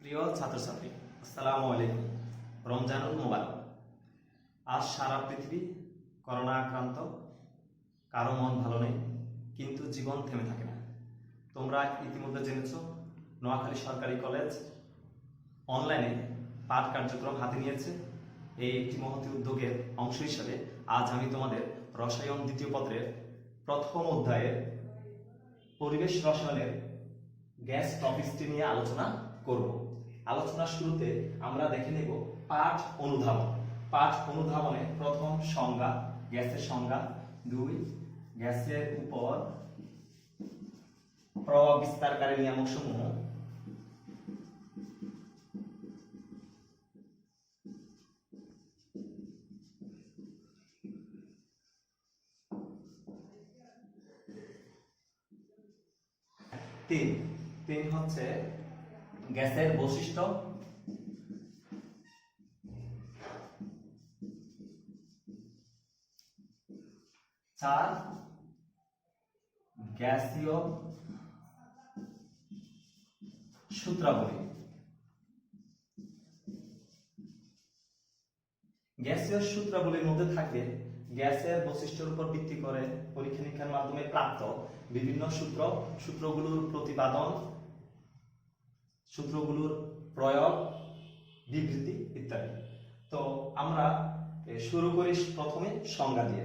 প্রিয় ছাত্রছাত্রী, আসসালামু আলাইকুম। রমজানুল মোবারক। আজ সারা পৃথিবী করোনা আক্রান্ত, কারো মন ভালো নেই, কিন্তু জীবন থেমে থাকে না। তোমরা ইতিমধ্যে জেনেছ, নোয়াখালী সরকারি কলেজ অনলাইনে পাঠ কার্যক্রম হাতে নিয়েছে। এই একটি মহতী উদ্যোগের অংশ হিসেবে আজ আমি তোমাদের রসায়ন দ্বিতীয় পত্রের প্রথম অধ্যায়ের পরিবেশ রসায়নের গ্যাস টপিকটি নিয়ে আলোচনা করব। আলোচনার শুরুতে আমরা দেখে নেব পাঠ অনুধাবন। পাঠ অনুধাবনে প্রথম সংজ্ঞা, গ্যাসের সংজ্ঞা। 2, গ্যাসের উপর প্রভাব বিস্তারকারী নিয়ামক সমূহ। 3 হচ্ছে গ্যাসের বৈশিষ্ট্য। 4, গ্যাসীয় সূত্রাবলী। গ্যাসীয় সূত্রাবলীর মধ্যে থাকবে গ্যাসের বৈশিষ্ট্যের উপর ভিত্তি করে পরীক্ষা নিরীক্ষার মাধ্যমে প্রাপ্ত বিভিন্ন সূত্র, সূত্রগুলোর প্রতিপাদন, সূত্রগুলোর প্রয়োগ, বিবৃতি ইত্যাদি। তো আমরা শুরু করি প্রথমে সংজ্ঞা দিয়ে।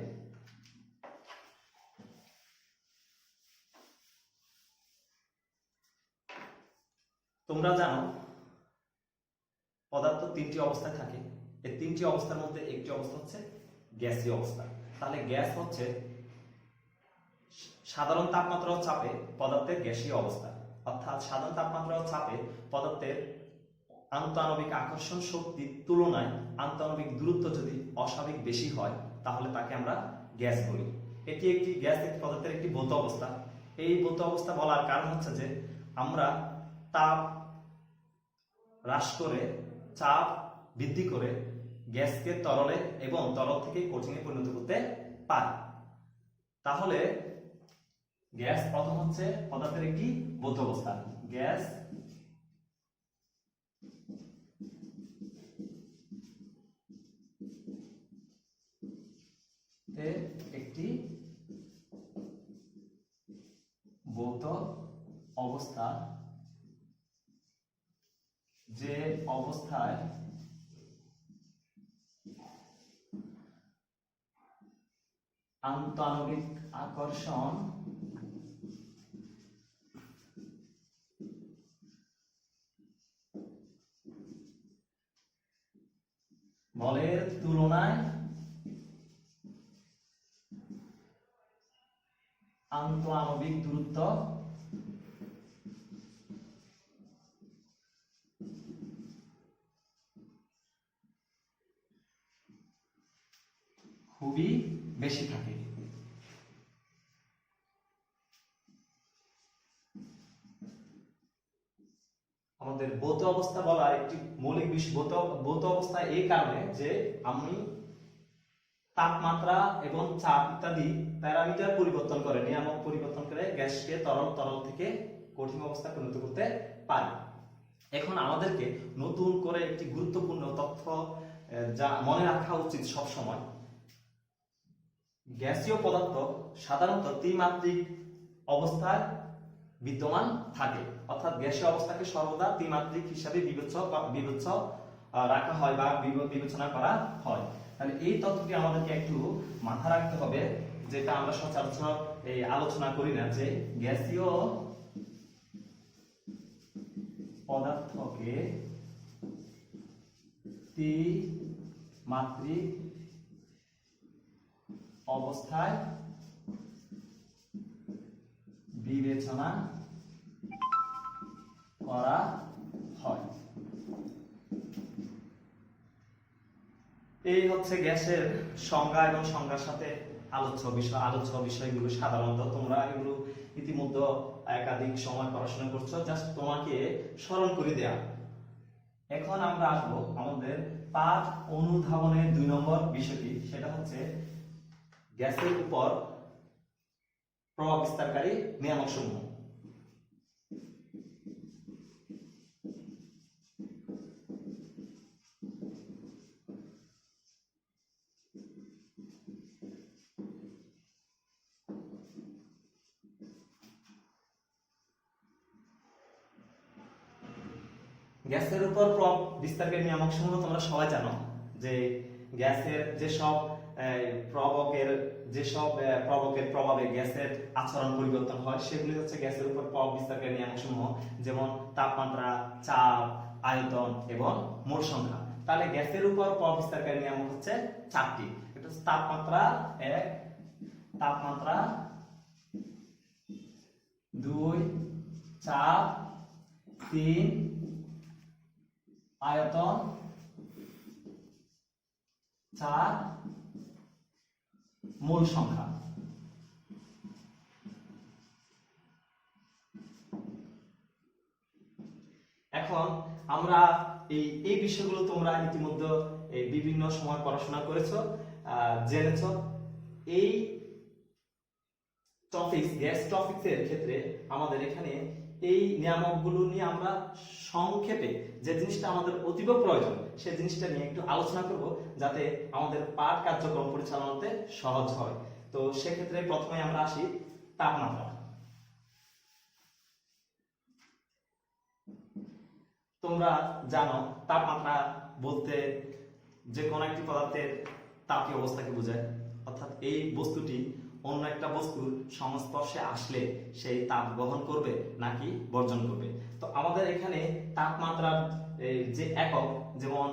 তোমরা জানো পদার্থ তিনটি অবস্থায় থাকে। এই তিনটি অবস্থার মধ্যে একটি অবস্থা হচ্ছে গ্যাসীয় অবস্থা। তাহলে গ্যাস হচ্ছে সাধারণ তাপমাত্রা ও চাপে পদার্থের গ্যাসীয় অবস্থা। অর্থাৎ সাধারণ তাপমাত্রা ও চাপে পদার্থের আন্তঃআণবিক আকর্ষণ শক্তির তুলনায় আন্তঃআণবিক দূরত্ব যদি অস্বাভাবিক বেশি হয়, তাহলে তাকে আমরা গ্যাস বলি। এটি একটি গ্যাস পদার্থের একটি ভৌত অবস্থা। এই ভৌত অবস্থা বলার কারণ হচ্ছে যে আমরা তাপ হ্রাস করে, চাপ বৃদ্ধি করে গ্যাসকে তরলে এবং তরল থেকে কঠিনে পরিণত করতে পারি। তাহলে গ্যাস প্রথম হচ্ছে পদার্থের একটি ভৌত অবস্থা। গ্যাস একটি ভৌত অবস্থা, যে অবস্থায় আন্তঃআণবিক আকর্ষণ বলের তুলনায় আন্তঃআণবিক দূরত্ব খুবই বেশি থাকে। আমাদের ভৌত অবস্থা বলার একটি মৌলিক বিষয় ভৌত অবস্থা এই কারণে যে আমি তাপমাত্রা এবং চাপ ইত্যাদি প্যারামিটার পরিবর্তন করে, নিয়ামক পরিবর্তন করে গ্যাসকে তরল থেকে কঠিন অবস্থায় পরিণত করতে পারি। এখন আমাদেরকে নতুন করে একটি গুরুত্বপূর্ণ তথ্য যা মনে রাখা উচিত সব সময়, গ্যাসীয় পদার্থ সাধারণত ত্রিমাত্রিক অবস্থায় বিদ্যমান থাকে। অর্থাৎ গ্যাসীয় অবস্থাকে সর্বদা ত্রিমাত্রিক হিসাবে বিবেচ্য রাখা হয় বা বিবেচনা করা হয়। তাহলে এই তথ্যটি আমাদেরকে একটু মাথা রাখতে হবে, যেটা আমরা সচরাচর আলোচনা করি না, যে গ্যাসীয় পদার্থকে ত্রিমাত্রিক অবস্থায় বিবেচনা করা হয়। এই হচ্ছে গ্যাসের সংজ্ঞা এবং সংজ্ঞার সাথে আলোচ্য বিষয়গুলো। সাধারণত তোমরা এগুলো ইতিমধ্যে একাধিক সময় পড়াশোনা করছো, জাস্ট তোমাকে স্মরণ করে দেয়া। এখন আমরা আসবো আমাদের পাঠ অনুধাবনের 2 নম্বর বিষয়টি, সেটা হচ্ছে গ্যাসের উপর প্রভাব বিস্তারকারী নিয়ামক সমূহ। গ্যাসের উপর প্রভাব বিস্তারকারী নিয়ামক সমূহ তোমরা সবাই জানো যে গ্যাসের যেসব প্রভাবের প্রভাবে গ্যাসের আচরণ পরিবর্তন হয় সেগুলি হচ্ছে গ্যাসের উপর প্রভাব বিস্তারকারী নিয়ামক সমূহ, যেমন তাপমাত্রা, চাপ, আয়তন এবং মোল সংখ্যা। তাহলে গ্যাসের উপর প্রভাব বিস্তারকারী নিয়ামক হচ্ছে চারটি। এটা হচ্ছে তাপমাত্রা 1, তাপমাত্রা 2, চাপ 3, আয়তন 4, মোল সংখ্যা। এখন আমরা এই বিষয়গুলো তোমরা ইতিমধ্যে বিভিন্ন সময় পড়াশোনা করেছো, জেনেছো। এই গ্যাস টপিক্সের ক্ষেত্রে আমাদের এখানে এই নিয়ামকগুলো নিয়ে আমরা সংক্ষেপে যে জিনিসটা আমাদের অতীব প্রয়োজন সেই জিনিসটা নিয়ে একটু আলোচনা করব, যাতে আমাদের পাঠ কার্যক্রম পরিচালনাতে সহজ হয়। তো সেক্ষেত্রে প্রথমে আমরা আসি তাপমাত্রা। তোমরা জানো তাপমাত্রা বলতে যে কোনো একটি পদার্থের তাপীয় অবস্থাকে বোঝায়, অর্থাৎ এই বস্তুটি অন্য একটা বস্তুর সংস্পর্শে আসলে সেই তাপ গ্রহণ করবে নাকি বর্জন করবে। তো আমাদের এখানে তাপমাত্রার যে একক, যেমন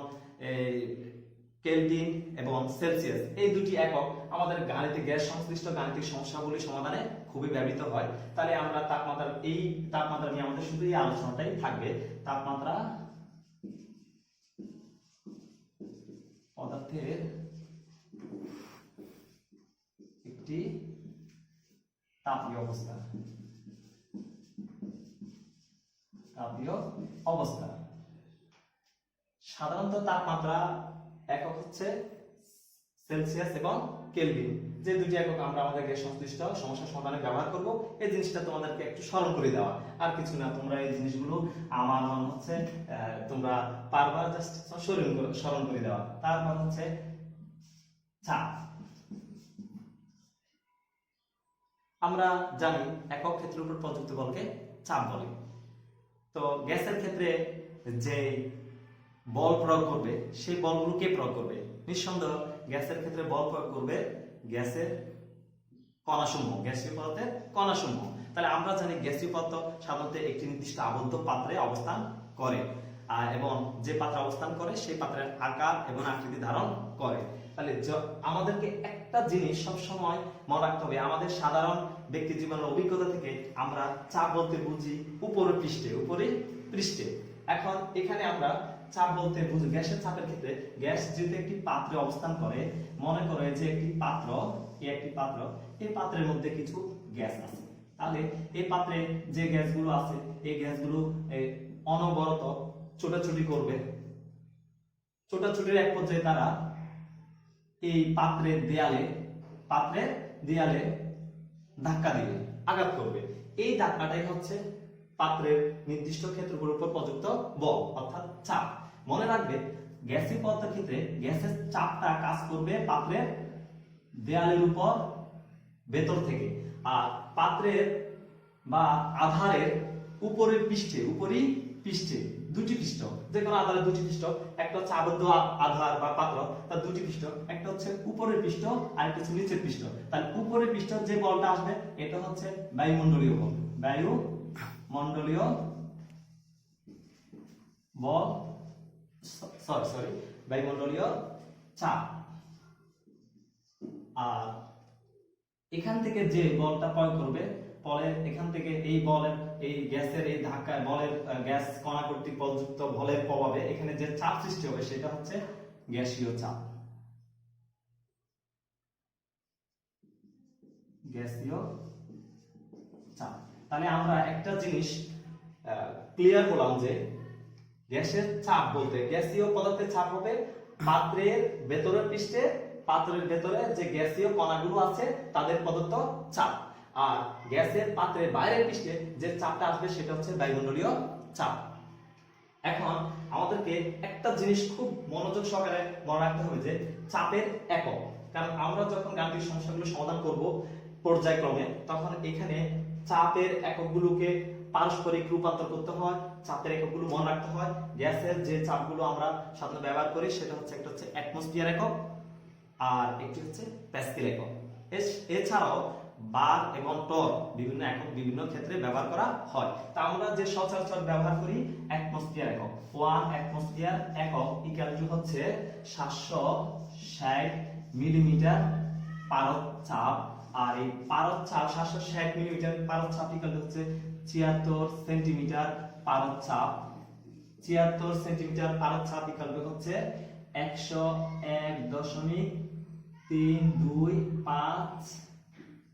কেলভিন এবং সেলসিয়াস, এই দুটি একক আমাদের গ্যাস সংশ্লিষ্ট গাণিতিক সমস্যাগুলি সমাধানে খুবই ব্যবহৃত হয়। তাহলে আমরা তাপমাত্রা নিয়ে আমাদের শুধু এই আলোচনাটাই থাকবে। তাপমাত্রা পদার্থের একটি তাপীয় অবস্থা। সাধারণত তাপমাত্রা একক হচ্ছে সেলসিয়াস এবং কেলভিন, যে দুটি একক আমরা আমাদের গ্যাস সংশ্লিষ্ট সমস্যা সমাধানে ব্যবহার করব। এই জিনিসটা তোমাদেরকে একটু স্মরণ করে দেওয়া, আর কিছু না। তোমরা এই জিনিসগুলো আমার মনে হচ্ছে তোমরা পারবা, জাস্ট স্মরণ করে দেওয়া। তারপর হচ্ছে চাপ। আমরা জানি একক ক্ষেত্রের উপর প্রযুক্ত বলকে চাপ বলে। তো গ্যাসের ক্ষেত্রে যে বল প্রয়োগ করবে সেই বলগুলো কে প্রয়োগ করবে? নিঃসন্দেহ গ্যাসের ক্ষেত্রে বল প্রয়োগ করবে গ্যাসের কণাসমূহ, গ্যাসীয় পদার্থের কণাসমূহ। তাহলে আমরা জানি গ্যাসীয় পদার্থ সাধারণত একটি নির্দিষ্ট আবদ্ধ পাত্রে অবস্থান করে, এবং যে পাত্রে অবস্থান করে সেই পাত্রের আকার এবং আকৃতি ধারণ করে। তাহলে আমাদেরকে একটা জিনিস সব সময় মনে রাখতে হবে, আমাদের সাধারণ ব্যক্তি জীবনের অভিজ্ঞতা থেকে আমরা চাপ বলতে বুঝি উপরের পৃষ্ঠে। এখন এখানে আমরা চাপ বলতে বুঝি গ্যাসের চাপের ক্ষেত্রে, গ্যাস যেহেতু একটি পাত্রে অবস্থান করে, মনে করে যে একটি পাত্র, এই পাত্রের মধ্যে কিছু গ্যাস আছে। তাহলে এই পাত্রে যে গ্যাসগুলো আছে এই গ্যাসগুলো অনবরত ছোটাছুটি করবে। ছোটাছুটির এক পর্যায়ে তারা এই পাত্রের দেয়ালে ধাক্কা দিবে, আঘাত করবে। এই ধাক্কাটাই হচ্ছে পাত্রের নির্দিষ্ট ক্ষেত্রগুলোর উপর প্রযুক্ত বল, অর্থাৎ চাপ। মনে রাখবে গ্যাসীয় পদার্থের ক্ষেত্রে গ্যাসের চাপটা কাজ করবে পাত্রের দেয়ালের উপর ভেতর থেকে, আর পাত্রের বা আধারের উপরের পৃষ্ঠে দুটি পৃষ্ঠ, যে কোনো আধারের দুটি পৃষ্ঠ, একটা হচ্ছে আবদ্ধ আধার বা পাত্র, তার দুটি পৃষ্ঠ, একটা হচ্ছে উপরের পৃষ্ঠ আর একটা হচ্ছে নিচের পৃষ্ঠ। তাহলে উপরের পৃষ্ঠ যে বলটা আসবে এটা হচ্ছে বায়ুমণ্ডলীয় বল, বায়ুমণ্ডলীয় চাপ। আর এখান থেকে যে বলটা প্রয়োগ করবে, ফলে এখান থেকে এই গ্যাসের এই ধাক্কায় গ্যাস কণা কর্তৃক প্রযুক্ত বলের প্রভাবে এখানে যে চাপ সৃষ্টি হবে সেটা হচ্ছে গ্যাসীয় চাপ। তাহলে আমরা একটা জিনিস ক্লিয়ার করলাম যে গ্যাসের চাপ বলতে গ্যাসীয় পদার্থের চাপ হবে পাত্রের ভেতরের পৃষ্ঠে, পাত্রের ভেতরে যে গ্যাসীয় কণাগুলো আছে তাদের প্রদত্ত চাপ, আর গ্যাসের পাত্রের বাইরের পৃষ্ঠে যে চাপটা আসবে সেটা হচ্ছে বায়ুমণ্ডলীয় চাপ। এখন আমাদেরকে একটা জিনিস খুব মনোযোগ সহকারে মনে রাখতে হবে যে চাপের একক, কারণ আমরা যখন গাণিতিক সমস্যাগুলো সমাধান করব পর্যায়ক্রমে, তখন এখানে চাপের এককগুলোকে পারস্পরিক রূপান্তর করতে হয়, চাপের এককগুলো মনে রাখতে হয়। গ্যাসের যে চাপগুলো আমরা সাধারণত ব্যবহার করি সেটা হচ্ছে একটা হচ্ছে অ্যাটমসফিয়ার একক আর একটি হচ্ছে প্যাসকেল একক। এছাড়াও বার এবং টর বিভিন্ন একক বিভিন্ন ক্ষেত্রে ব্যবহার করা হয়। তা আমরা যে সচরাচর ব্যবহার করি অ্যাটমসফিয়ার একক, 1 অ্যাটমসফিয়ার একক ইকুয়াল টু হচ্ছে 760 মিলিমিটার পারদ চাপ। আর এই পারদ চাপ 760 মিলিমিটার পারদ চাপ ইকুয়াল হচ্ছে 76 সেন্টিমিটার পারদ চাপ। 76 সেন্টিমিটার পারদ চাপ ইকুয়াল হচ্ছে 101.325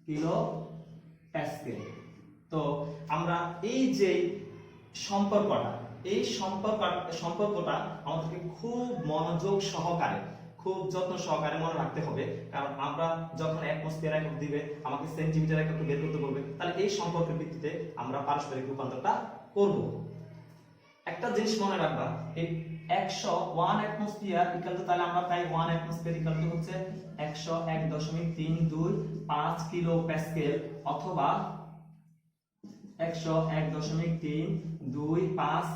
কিলো প্যাসকেল। তো আমরা এই যে সম্পর্কটা আমাদেরকে খুব মনোযোগ সহকারে, খুব যত্ন সহকারে মনে রাখতে হবে। কারণ আমরা যখন অ্যাটমসফিয়ার একক দিবে, আমাকে সেন্টিমিটার একক বের করতে বলবে, তাহলে এই সম্পর্কের ভিত্তিতে আমরা পারস্পরিক রূপান্তরটা করব। একটা জিনিস মনে রাখবা, এই 101 অ্যাটমসফিয়ার ইকুয়াল টু, তাহলে আমরা পাই 1 অ্যাটমসফিয়ার ইকুয়াল টু হচ্ছে 101.325 কিলো প্যাসকেল, অথবা 101.325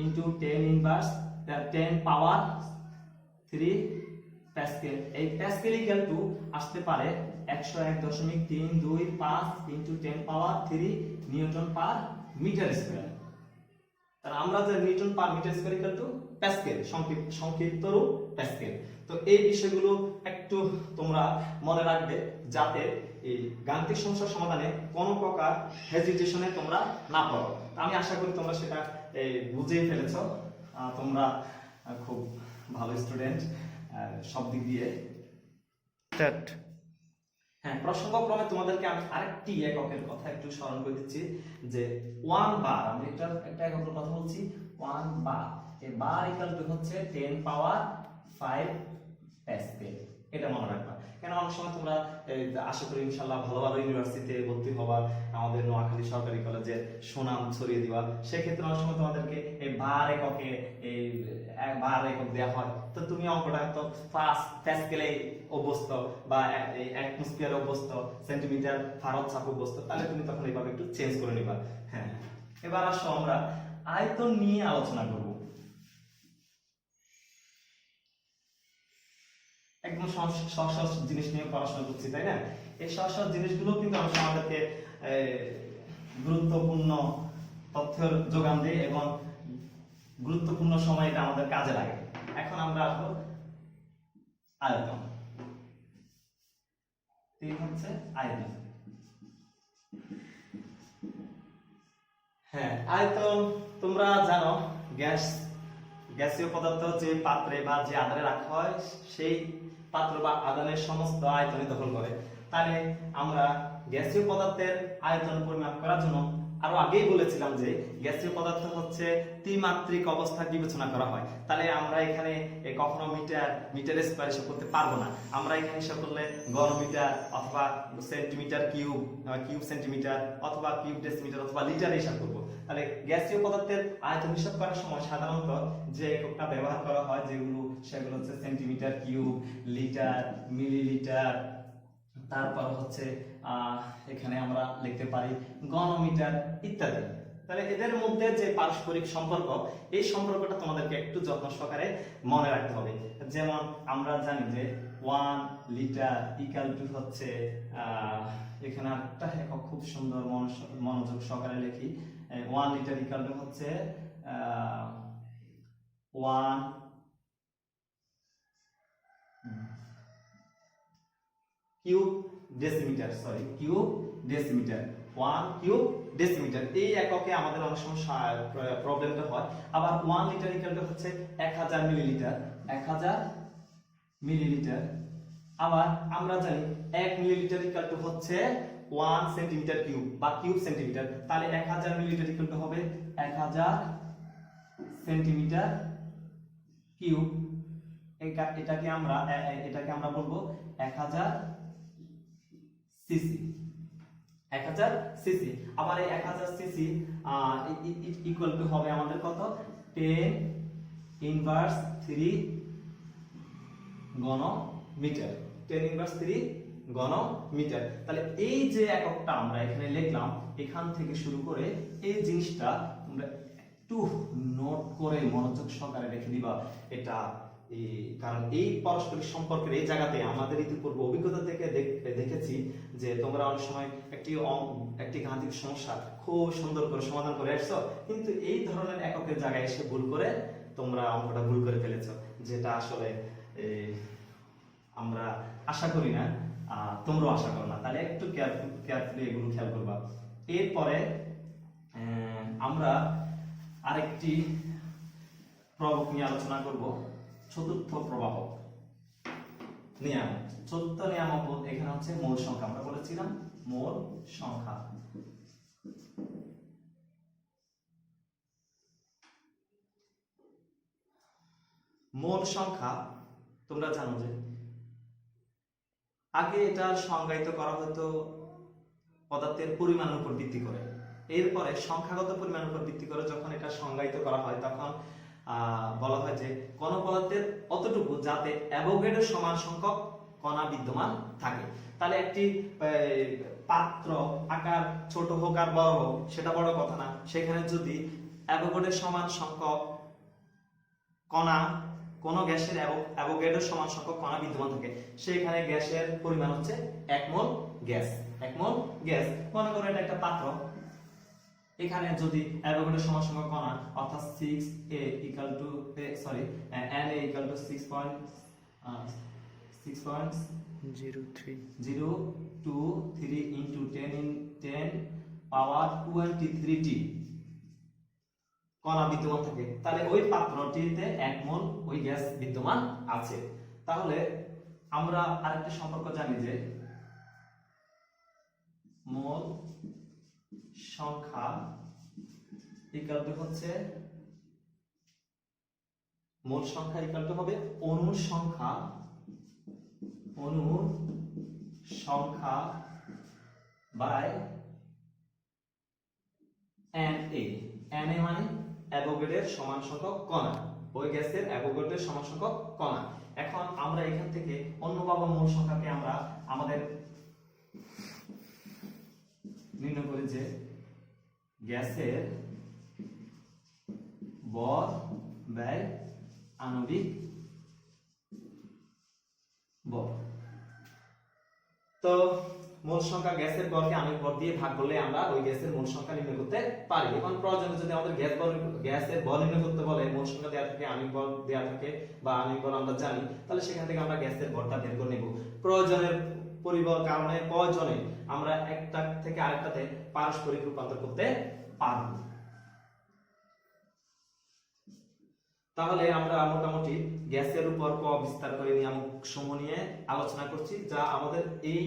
ইনটু 10 ইনভার্স 10 পাওয়ার 3 প্যাসকেল। এই প্যাসকেল ইকুয়াল টু আসতে পারে 101.325 into 10 power 3 newton per metre square. তাহলে আমরা যে newton per metre square equal to pascal, সংক্ষিপ্ত রূপ প্যাসকেল। তো এই বিষয়গুলো একটু তোমরা মনে রাখবে, যাতে এই গাণিতিক সমস্যার সমাধানে কোনো প্রকার হেজিটেশনে তোমরা না পড়ো। আমি আশা করি তোমরা সেটা বুঝেই ফেলেছো। তোমরা খুব ভালো স্টুডেন্ট সব দিক দিয়ে। হ্যাঁ, প্রসঙ্গক্রমে তোমাদেরকে আমি আরেকটি এককের কথা একটু স্মরণ করে দিচ্ছি, যে 1 বার। আমি একটা এককের কথা বলছি, 1 বার। এই বার ইকুয়াল টু হচ্ছে 10 পাওয়ার 5 প্যাসকেল। এটা মনে রাখবা। কেন অনেক সময় তোমরা আশা করি ইনশাআল্লাহ ভালো ভালো ইউনিভার্সিটিতে ভর্তি হবা, আমাদের নোয়াখালী সরকারি কলেজে সুনাম ছড়িয়ে দিবা। সেক্ষেত্রে অনেক সময় তোমাদেরকে এই বার এককে বার একক দেওয়া হয়। তো তুমি অঙ্কটা তো প্যাসকেলে অভ্যস্ত বা অ্যাটমসফিয়ার অভ্যস্ত, সেন্টিমিটার পারদ চাপ অভ্যস্ত, তাহলে তুমি তখন এইভাবে একটু চেঞ্জ করে নিবা। হ্যাঁ, এবার আসো আমরা আয়তন নিয়ে আলোচনা করব। একদম সহজ সহজ জিনিস নিয়ে পড়াশোনা করছি, তাই না? এই সহজ সহজ জিনিসগুলো কিন্তু আমাদেরকে গুরুত্বপূর্ণ তথ্যের যোগান দেয় এবং গুরুত্বপূর্ণ সময় এটা আমাদের কাজে লাগে। এখন আমরা আসবো আয়তন। এই হচ্ছে আয়তন। হ্যাঁ, আয়তন তোমরা জানো, গ্যাসীয় পদার্থ যে পাত্রে বা যে আধারে রাখা হয়, সেই পাত্র বা আধানের সমস্ত আয়তনই দখল করে। তাহলে আমরা গ্যাসীয় পদার্থের আয়তন পরিমাপ করার জন্য আরো আগেই বলেছিলাম যে গ্যাসীয় পদার্থ হচ্ছে ত্রিমাত্রিক অবস্থা বিবেচনা করা হয়। তাহলে আমরা এখানে কখনো মিটার স্কয়ার হিসাব করতে পারবো না। আমরা এখানে হিসাব করলে ঘনমিটার অথবা সেন্টিমিটার কিউব সেন্টিমিটার অথবা কিউব ডেসিমিটার অথবা লিটার হিসাব করবো। তাহলে গ্যাসীয় পদার্থের আয়তন হিসাব করার সময় সাধারণত যে এককটা ব্যবহার করা হয় সেগুলো হচ্ছে সেন্টিমিটার কিউব, লিটার, মিলিলিটার, তারপর হচ্ছে এখানে আমরা লিখতে পারি ঘনমিটার ইত্যাদি। তাহলে এদের মধ্যে যে পারস্পরিক সম্পর্ক, এই সম্পর্কটা তোমাদেরকে একটু যত্ন সহকারে মনে রাখতে হবে। যেমন আমরা জানি যে 1 লিটার ইকুয়াল টু হচ্ছে, এখানে একটা একক খুব সুন্দর মনোযোগ সহকারে লিখি, 1 লিটার ইকুয়াল টু হচ্ছে 1 কিউব ডেসিমিটার, 1 কিউব ডেসিমিটার। এই এককে আমাদের অনেক সময় প্রবলেমটা হয়। আবার 1 লিটার ইকুয়াল টু হচ্ছে 1000 মিলিলিটার, 1000 মিলিলিটার। আবার আমরা জানি 1 মিলিলিটার ইকুয়াল টু হচ্ছে 1 সেন্টিমিটার কিউব বা কিউব সেন্টিমিটার। তাহলে 1000 মিলিলিটার ইকুয়াল টু হবে 1000 সেন্টিমিটার কিউব। এটাকে আমরা বলবো 1000 সিসি, 1000 সিসি। আবার এই 1000 সিসি ইকুয়াল টু হবে আমাদের কত, 10 ইনভার্স 3 ঘন মিটার, 10 ইনভার্স 3 ঘনমিটার। তাহলে এই যে এককটা আমরা এখানে লিখলাম, এখান থেকে শুরু করে এই জিনিসটা তোমরা একটু নোট করে মনোযোগ সহকারে রেখে দিবা। এটা কারণ এই পারস্পরিক সম্পর্কের এই জায়গাতে আমাদের ইতিপূর্বে অভিজ্ঞতা থেকে দেখেছি যে তোমরা অনেক সময় একটি গাণিতিক সমস্যা খুব সুন্দর করে সমাধান করে আসছো, কিন্তু এই ধরনের এককের জায়গায় এসে ভুল করে তোমরা অঙ্কটা ভুল করে ফেলেছো, যেটা আসলে আমরা আশা করি না, তোমরাও আশা করো না। তাহলে একটু কেয়ারফুলি এগুলো খেয়াল করবা। এরপরে আমরা আরেকটি প্রভাবক নিয়ে আলোচনা করব, চতুর্থ প্রভাবক নিয়ামক। চতুর্থ নিয়ামক এখানে হচ্ছে মোল সংখ্যা। আমরা বলেছিলাম মোল সংখ্যা। মোল সংখ্যা তোমরা জানো যে আগে এটা সংজ্ঞায়িত করা হতো পদার্থের পরিমাণের উপর ভিত্তি করে, এরপরে সংখ্যাগত পরিমাণের উপর ভিত্তি করে যখন এটা সংজ্ঞায়িত করা হয় তখন বলা হয় যে কোন পদার্থের অতটুকু যাতে অ্যাভোগাড্রো সমান সংখ্যক কণা বিদ্যমান থাকে। তাহলে একটি পাত্র আকার ছোট হোক আর বড় হোক সেটা বড় কথা না, সেখানে যদি অ্যাভোগাড্রো সমান সংখ্যক কণা, কোন গ্যাসের অ্যাভোগাড্রো সমান সংখ্যক কণা বিদ্যমান থাকে, সেখানে গ্যাসের পরিমাণ হচ্ছে 1 মোল গ্যাস। 1 মোল গ্যাস, মনে করো এটা একটা পাত্র, এখানে যদি অ্যাভোগাড্রো সমান সংখ্যক কণা অর্থাৎ 6a equal to Na equal to 6.023 into 10 power 23t কণা বিদ্যমান থাকে, তাহলে ওই পাত্রটিতে 1 মোল ওই গ্যাস বিদ্যমান আছে। তাহলে আমরা আরেকটা সম্পর্ক জানি যে মোল সংখ্যা ইকুয়াল টু হচ্ছে, মোল সংখ্যা ইকুয়াল টু হবে অণুর সংখ্যা বাই Na মানে অ্যাভোগাড্রোর সমান সংখ্যক কণা, ওই গ্যাসের অ্যাভোগাড্রোর সমান সংখ্যক কণা। এখন আমরা এখান থেকে অন্যভাবে মোল সংখ্যাকে আমরা আমাদের নির্ণয় করি যে গ্যাসের ভর ব্যয় আণবিক ভর। তো মোল সংখ্যা গ্যাসের ভরকে আণবিক ভর দিয়ে ভাগ করলে আমরা ওই গ্যাসের মোল সংখ্যা নির্ণয় করতে পারি। এখন প্রয়োজনে যদি আমাদের গ্যাসের ভর নির্ণয় করতে বলে, মোল সংখ্যা দেওয়া থাকে, আণবিক ভর দেওয়া থাকে বা আণবিক ভর আমরা জানি, তাহলে সেখান থেকে আমরা গ্যাসের ভরটা বের করে নেব। প্রয়োজনের কারণে প্রয়োজনে আমরা একটা থেকে আরেকটাতে পারস্পরিক রূপান্তর করতে পারব। তাহলে আমরা মোটামুটি গ্যাসের উপর বিস্তার করে নিয়ামক সমূহ নিয়ে আলোচনা করছি, যা আমাদের এই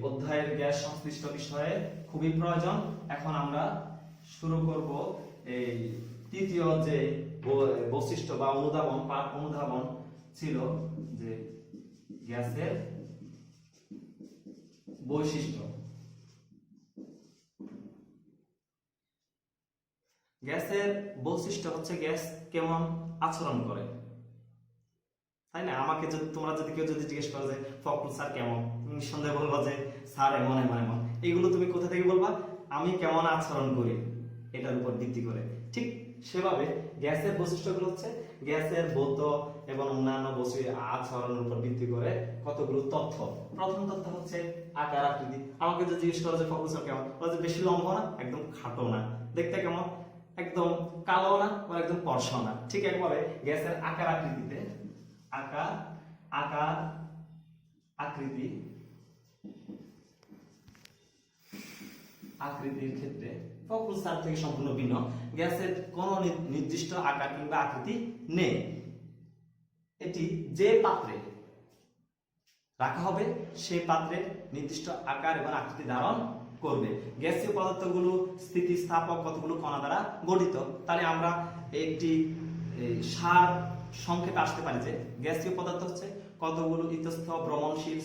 অধ্যায়ের গ্যাস সংশ্লিষ্ট বিষয়ে খুবই প্রয়োজন। এখন আমরা শুরু করব এই তৃতীয় যে বৈশিষ্ট্য বা অনুধাবন ছিল যে গ্যাসের বৈশিষ্ট্য। গ্যাসের বৈশিষ্ট্য হচ্ছে গ্যাস কেমন আচরণ করে, তাই না? আমাকে যদি কেউ জিজ্ঞেস করে যে ফখরুল স্যার কেমন, নিঃসন্দেহে বলবো যে স্যার এমন এমন এমন। এগুলো তুমি কোথা থেকে বলবা? আমি কেমন আচরণ করি এটার উপর ভিত্তি করে। ঠিক সেভাবে গ্যাসের বৈশিষ্ট্যগুলো হচ্ছে গ্যাসের ভৌত এবং অন্যান্য আচরণের উপর ভিত্তি করে কতগুলো তথ্য। প্রথম তথ্য হচ্ছে আকার আকৃতি। আমাকে যদি জিজ্ঞেস করা যে ফখরুল স্যার কেমন, বলে যে বেশি লম্বা না, একদম খাটো না, দেখতে কেমন, একদম কালো না বা একদম ফর্সা না। ঠিক একভাবে গ্যাসের আকার আকৃতিতে আকৃতির ক্ষেত্রে ফখরুল স্যার থেকে সম্পূর্ণ ভিন্ন। গ্যাসের কোন নির্দিষ্ট আকার কিংবা আকৃতি নেই, এটি যে পাত্রে রাখা হবে সেই পাত্রে নির্দিষ্ট আকার এবং আকৃতি ধারণ করবে। গ্যাসীয় পদার্থগুলো স্থিতিস্থাপক কতগুলো কণা দ্বারা গঠিত। তাহলে আমরা একটি সার সংক্ষেপে আসতে পারি যে গ্যাসীয় পদার্থ হচ্ছে কতগুলো ইতস্ত ভ্রমণশীল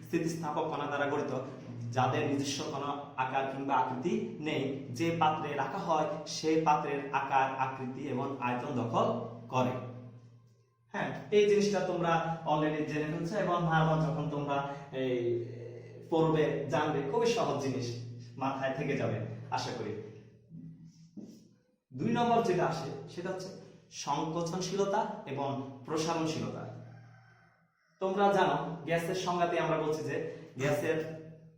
স্থিতিস্থাপক কণা দ্বারা গঠিত, যাদের নিজস্ব কোনো আকার কিংবা আকৃতি নেই। যে পাত্রে রাখা হয় সেই পাত্রের আকার, আকৃতি এবং আয়তন দখল করে। হ্যাঁ, এই জিনিসটা তোমরা অলরেডি জেনে ফেলছো এবং বারবার যখন তোমরা এই পড়বে জানবে, খুবই সহজ জিনিস, মাথায় থেকে যাবে আশা করি। 2 নম্বর যেটা আসে সেটা হচ্ছে সংকোচনশীলতা এবং প্রসারণশীলতা। তোমরা জানো গ্যাসের সংজ্ঞাতে আমরা বলছি যে গ্যাসের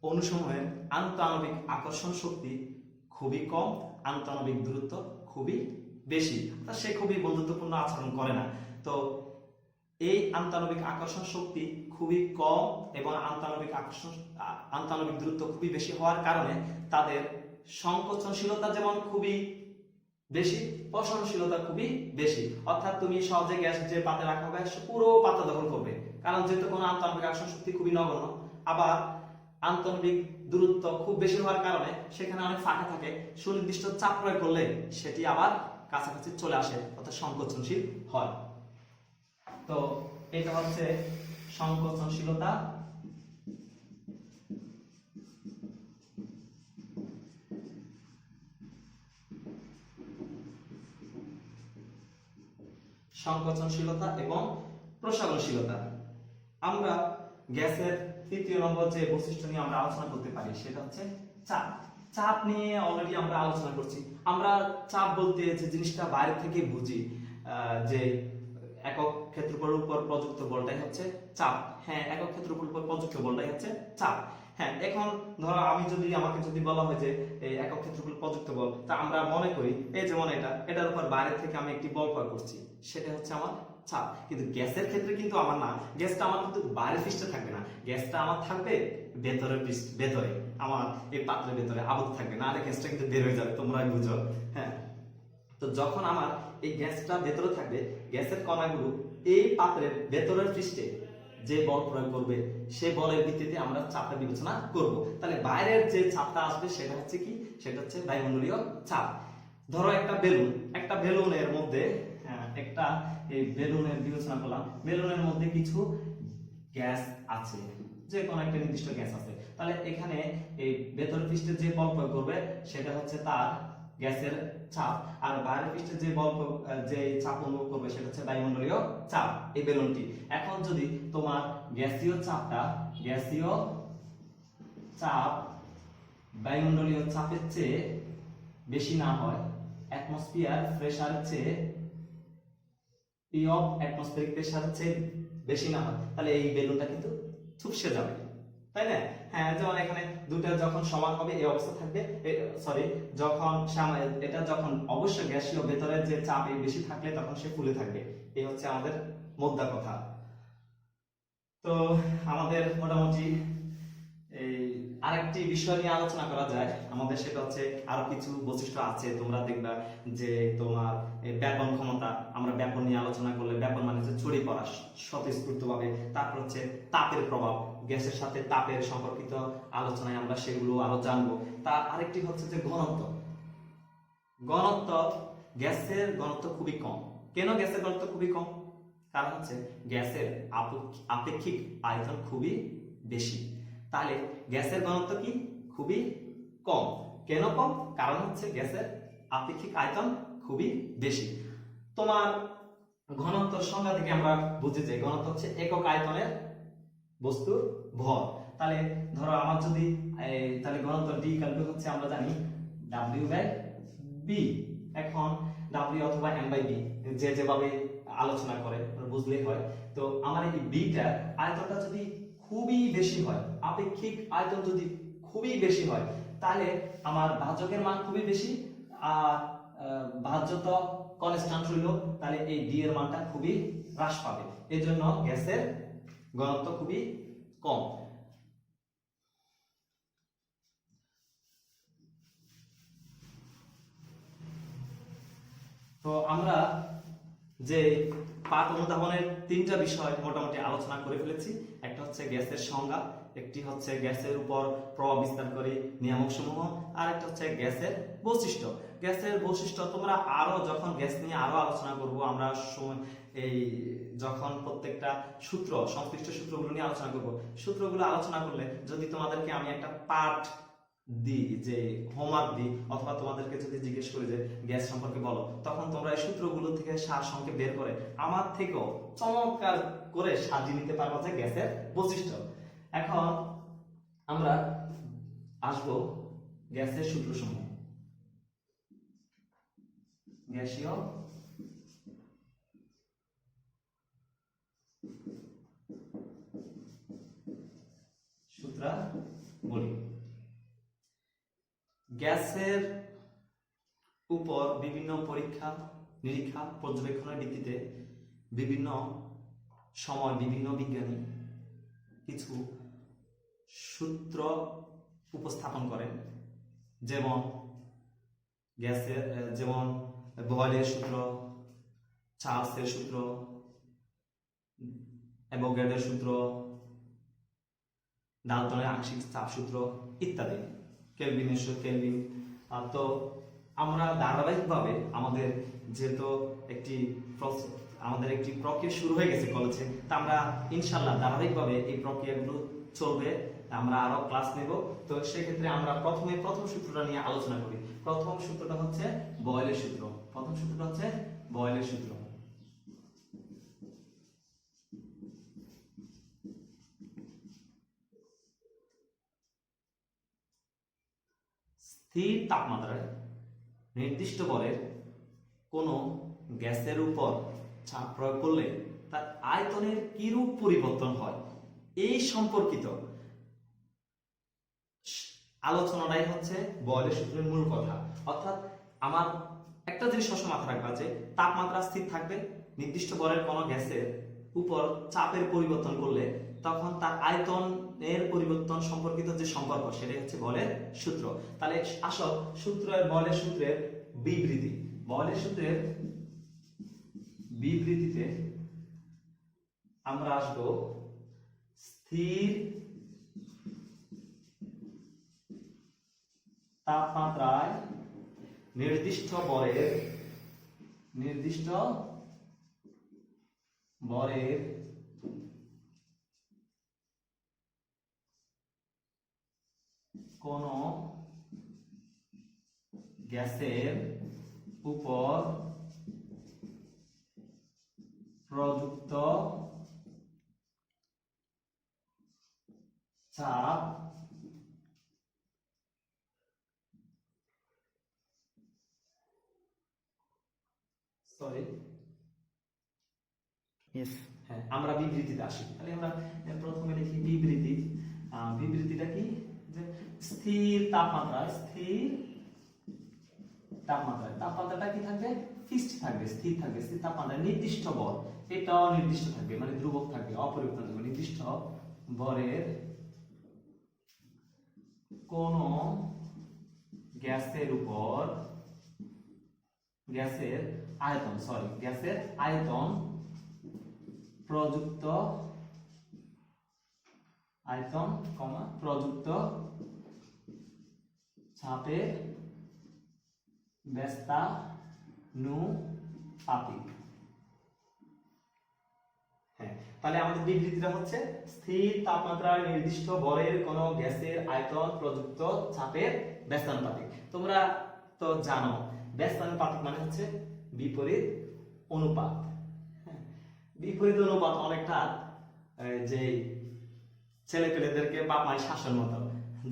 অণুসমূহের আন্তঃআণবিক আকর্ষণ শক্তি খুবই কম, আন্তঃআণবিক দূরত্ব খুবই বেশি, তা সে খুবই বন্ধুত্বপূর্ণ আচরণ করে না। তো এই আন্তঃআণবিক আকর্ষণ শক্তি খুবই কম এবং আন্তঃআণবিক দূরত্ব খুবই বেশি হওয়ার কারণে তাদের সংকোচনশীলতা যেমন খুবই বেশি, প্রসারণশীলতা খুবই বেশি। অর্থাৎ তুমি সহজে গ্যাস যে পাতে রাখা হবে পুরো পাতা দখল করবে, কারণ যেহেতু কোনো আন্তঃআণবিক আকর্ষণ শক্তি খুবই নগণ্য, আবার আন্তঃআণবিক দূরত্ব খুব বেশি হওয়ার কারণে সেখানে অনেক ফাঁকা থাকে, সুনির্দিষ্ট চাপ প্রয়োগ করলে সেটি আবার কাছাকাছি চলে আসে, অর্থাৎ সংকোচনশীল হয়। তো এটা হচ্ছে সংকোচনশীলতা। সংকোচনশীলতা এবং প্রসারণশীলতা। আমরা গ্যাসের 3য় নম্বর যে বৈশিষ্ট্য নিয়ে আমরা আলোচনা করতে পারি সেটা হচ্ছে চাপ। চাপ নিয়ে অলরেডি আমরা আলোচনা করছি। আমরা চাপ বলতে যে জিনিসটা বাইরে থেকে বুঝি, যে একক ক্ষেত্রফলের উপর প্রযুক্ত বলটাই হচ্ছে চাপ। হ্যাঁ, একক ক্ষেত্রফলের উপর প্রযুক্ত বলটাই হচ্ছে চাপ। হ্যাঁ, এখন ধরো আমাকে যদি বলা হয় যে এই একক ক্ষেত্রফল প্রযুক্ত বল, তা আমরা মনে করি এই যেমন এটার উপর বাইরে থেকে আমি একটি বল প্রয়োগ করছি, সেটা হচ্ছে আমার চাপ। কিন্তু গ্যাসের ক্ষেত্রে কিন্তু আমার না, গ্যাসটা আমার কিন্তু বাইরের পৃষ্ঠে থাকবে না, গ্যাসটা আমার থাকবে ভেতরে, আমার এই পাত্রের ভেতরে আবদ্ধ থাকবে, না হলে গ্যাসটা কিন্তু বের হয়ে যাবে, তোমরাই বুঝো। হ্যাঁ, তো যখন আমার এই গ্যাসটা ভেতরে থাকবে, গ্যাসের কণাগুলো এই পাত্রের ভেতরের পৃষ্ঠে যে বল প্রয়োগ করবে সেই বলের ভিত্তিতে আমরা চাপটা বিবেচনা করব। তাহলে বাইরের যে চাপটা আসবে সেটা হচ্ছে কি, সেটা হচ্ছে বায়ুমণ্ডলীয় চাপ। ধরো একটা বেলুনের মধ্যে এই বেলুনের বিবেচনা করলাম, বেলুনের মধ্যে কিছু গ্যাস আছে, যে কোনো একটা নির্দিষ্ট গ্যাস আছে। তাহলে এখানে এই ভেতরের পৃষ্ঠে যে বল প্রয়োগ করবে সেটা হচ্ছে তার গ্যাসের চাপ, আর বাইরের পৃষ্ঠে যে চাপ অনুভব করবে সেটা হচ্ছে বায়ুমণ্ডলীয় চাপ এই বেলুনটি। এখন যদি তোমার গ্যাসীয় চাপ বায়ুমণ্ডলীয় চাপের চেয়ে বেশি না হয়, অ্যাটমসফিয়ার প্রেসারের চেয়ে অ্যাটমসফিয়ারিক প্রেসারের চেয়ে বেশি না হয়, তাহলে এই বেলুনটা কিন্তু চুপসে যাবে, তাই না? হ্যাঁ, যেমন এখানে দুটো যখন সমান হবে এই অবস্থা থাকবে, এটা যখন অবশ্যই গ্যাসীয় ভেতরে যে চাপ বেশি থাকলে তখন সে ফুলে থাকবে। এই হচ্ছে আমাদের মোদ্দা কথা। তো আমাদের মোটামুটি এই আরেকটি বিষয় নিয়ে আলোচনা করা যায় আমাদের, সেটা হচ্ছে আরো কিছু বৈশিষ্ট্য আছে। তোমরা দেখবা যে তোমার ব্যাপন ক্ষমতা, আমরা ব্যাপন নিয়ে আলোচনা করলে ব্যাপন মানে হচ্ছে ছড়িয়ে পড়া স্বতঃস্ফূর্তভাবে। তারপর হচ্ছে তাপের প্রভাব, গ্যাসের সাথে তাপের সম্পর্কিত আলোচনায় আমরা সেগুলো আরো জানবো। তার আরেকটি হচ্ছে যে ঘনত্ব। গ্যাসের ঘনত্ব খুবই কম। কেন গ্যাসের ঘনত্ব খুবই কম? কারণ হচ্ছে গ্যাসের আপেক্ষিক আয়তন খুবই বেশি। তাহলে গ্যাসের ঘনত্ব কি খুবই কম। কেন কম? কারণ হচ্ছে গ্যাসের আপেক্ষিক আয়তন খুবই বেশি। তোমার ঘনত্ব সংজ্ঞা থেকে আমরা বুঝি যে ঘনত্ব হচ্ছে একক আয়তনের বস্তুর ভর। তাহলে ধরো আমার যদি তাহলে ঘনত্ব ডি ক্যালকুলেট হচ্ছে আমরা জানি W/B। এখন W অথবা M/B যেভাবে আলোচনা করে বুঝলেই হয়। তো আমার এই বিটার আয়তনটা যদি খুবই বেশি হয়, আপেক্ষিক আয়তন যদি খুবই বেশি হয়, তাহলে আমার ভাজকের মান খুবই বেশি, আর ভাজ্যতা কনস্ট্যান্ট রইল, তাহলে এই ডি এর মানটা খুবই হ্রাস পাবে। এই জন্য গ্যাসের ঘনত্ব খুবই কম। তো আমরা যে পাঠ অনুধাবনের 3টা বিষয় মোটামুটি আলোচনা করে ফেলেছি। একটা হচ্ছে গ্যাসের সংজ্ঞা, একটি হচ্ছে গ্যাসের উপর প্রভাব বিস্তার করে নিয়ামক সমূহ, আর একটা হচ্ছে গ্যাসের বৈশিষ্ট্য। গ্যাসের বৈশিষ্ট্য তোমরা আরো যখন গ্যাস নিয়ে আরো আলোচনা করব, আমরা যখন প্রত্যেকটা সংশ্লিষ্ট সূত্রগুলো নিয়ে আলোচনা করব, সূত্রগুলো আলোচনা করলে যদি তোমাদেরকে আমি একটা পাঠ দিই, যে হোমওয়ার্ক দিই, অথবা তোমাদেরকে যদি জিজ্ঞেস করি যে গ্যাস সম্পর্কে বলো, তখন তোমরা এই সূত্রগুলো থেকে সারসংক্ষেপ বের করে আমার থেকেও চমৎকার করে সাজিয়ে নিতে পারবো যে গ্যাসের বৈশিষ্ট্য। এখন আমরা আসবো গ্যাসের সূত্রসমূহ। গ্যাসীয় সূত্রাবলী। গ্যাসের উপর বিভিন্ন পরীক্ষা নিরীক্ষা পর্যবেক্ষণের ভিত্তিতে বিভিন্ন সময় বিভিন্ন বিজ্ঞানী কিছু সূত্র উপস্থাপন করেন, যেমন গ্যাসের যেমন বয়েলের সূত্র, চার্লসের সূত্র, অ্যাভোগাড্রোর সূত্র, ডাল্টনের আংশিক চাপ সূত্র ইত্যাদি, কেলভিনের কেলভিন। তো আমরা ধারাবাহিকভাবে আমাদের যেহেতু আমাদের একটি প্রক্রিয়া শুরু হয়ে গেছে কলেজে, তা আমরা ইনশাল্লাহ ধারাবাহিকভাবে এই প্রক্রিয়াগুলো চলবে, আমরা আরো ক্লাস নেব। তো সেক্ষেত্রে আমরা প্রথম সূত্রটা নিয়ে আলোচনা করি। প্রথম সূত্রটা হচ্ছে বয়েলের সূত্র। প্রথম সূত্রটা হচ্ছে বয়েলের সূত্র। স্থির তাপমাত্রায় নির্দিষ্ট বলের কোনো গ্যাসের উপর চাপ প্রয়োগ করলে তার আয়তনের কিরূপ পরিবর্তন হয়, এই সম্পর্কিত আলোচনাটাই হচ্ছে বয়েলের সূত্রের মূল কথা। অর্থাৎ আমার একটা জিনিস সবসময় মাথায় রাখবা যে তাপমাত্রা স্থির থাকবে, নির্দিষ্ট বলের কোনো গ্যাসের উপর চাপের পরিবর্তন করলে তখন তার আয়তনের পরিবর্তন সম্পর্কিত যে সম্পর্ক, সেটাই হচ্ছে বলের সূত্র। তাহলে আসো বয়েলের সূত্রের বিবৃতি। বয়েলের সূত্রের বিবৃতিতে আমরা আসব স্থির তাপমাত্রায় নির্দিষ্ট বলের কোন গ্যাসের উপর প্রযুক্ত চাপ আমরা বিবৃতিতে আসি। তাহলে আমরা প্রথমে লিখি বিবৃতি। বিবৃতিটা কি, যে স্থির তাপমাত্রাটা কি থাকবে, ফিক্সড থাকবে, স্থির থাকবে। স্থির তাপমাত্রা নির্দিষ্ট বল, এটাও নির্দিষ্ট থাকবে, মানে ধ্রুবক থাকবে, অপরিবর্তন থাকবে। নির্দিষ্ট বলের কোন গ্যাসের উপর গ্যাসের আয়তন প্রযুক্ত চাপের ব্যস্তানুপাতিক। তাহলে আমাদের বিবৃতিটা হচ্ছে স্থির তাপমাত্রায় নির্দিষ্ট বলের কোন গ্যাসের আয়তন প্রযুক্ত চাপের ব্যস্তানুপাতিক। তোমরা তো জানো ব্যস্তানুপাতিক মানে হচ্ছে বিপরীত অনুপাত। বিপরীত অনুপাত অনেকটা যে ছেলে পেলেদেরকে বাপ মায়ের শাসন মতো,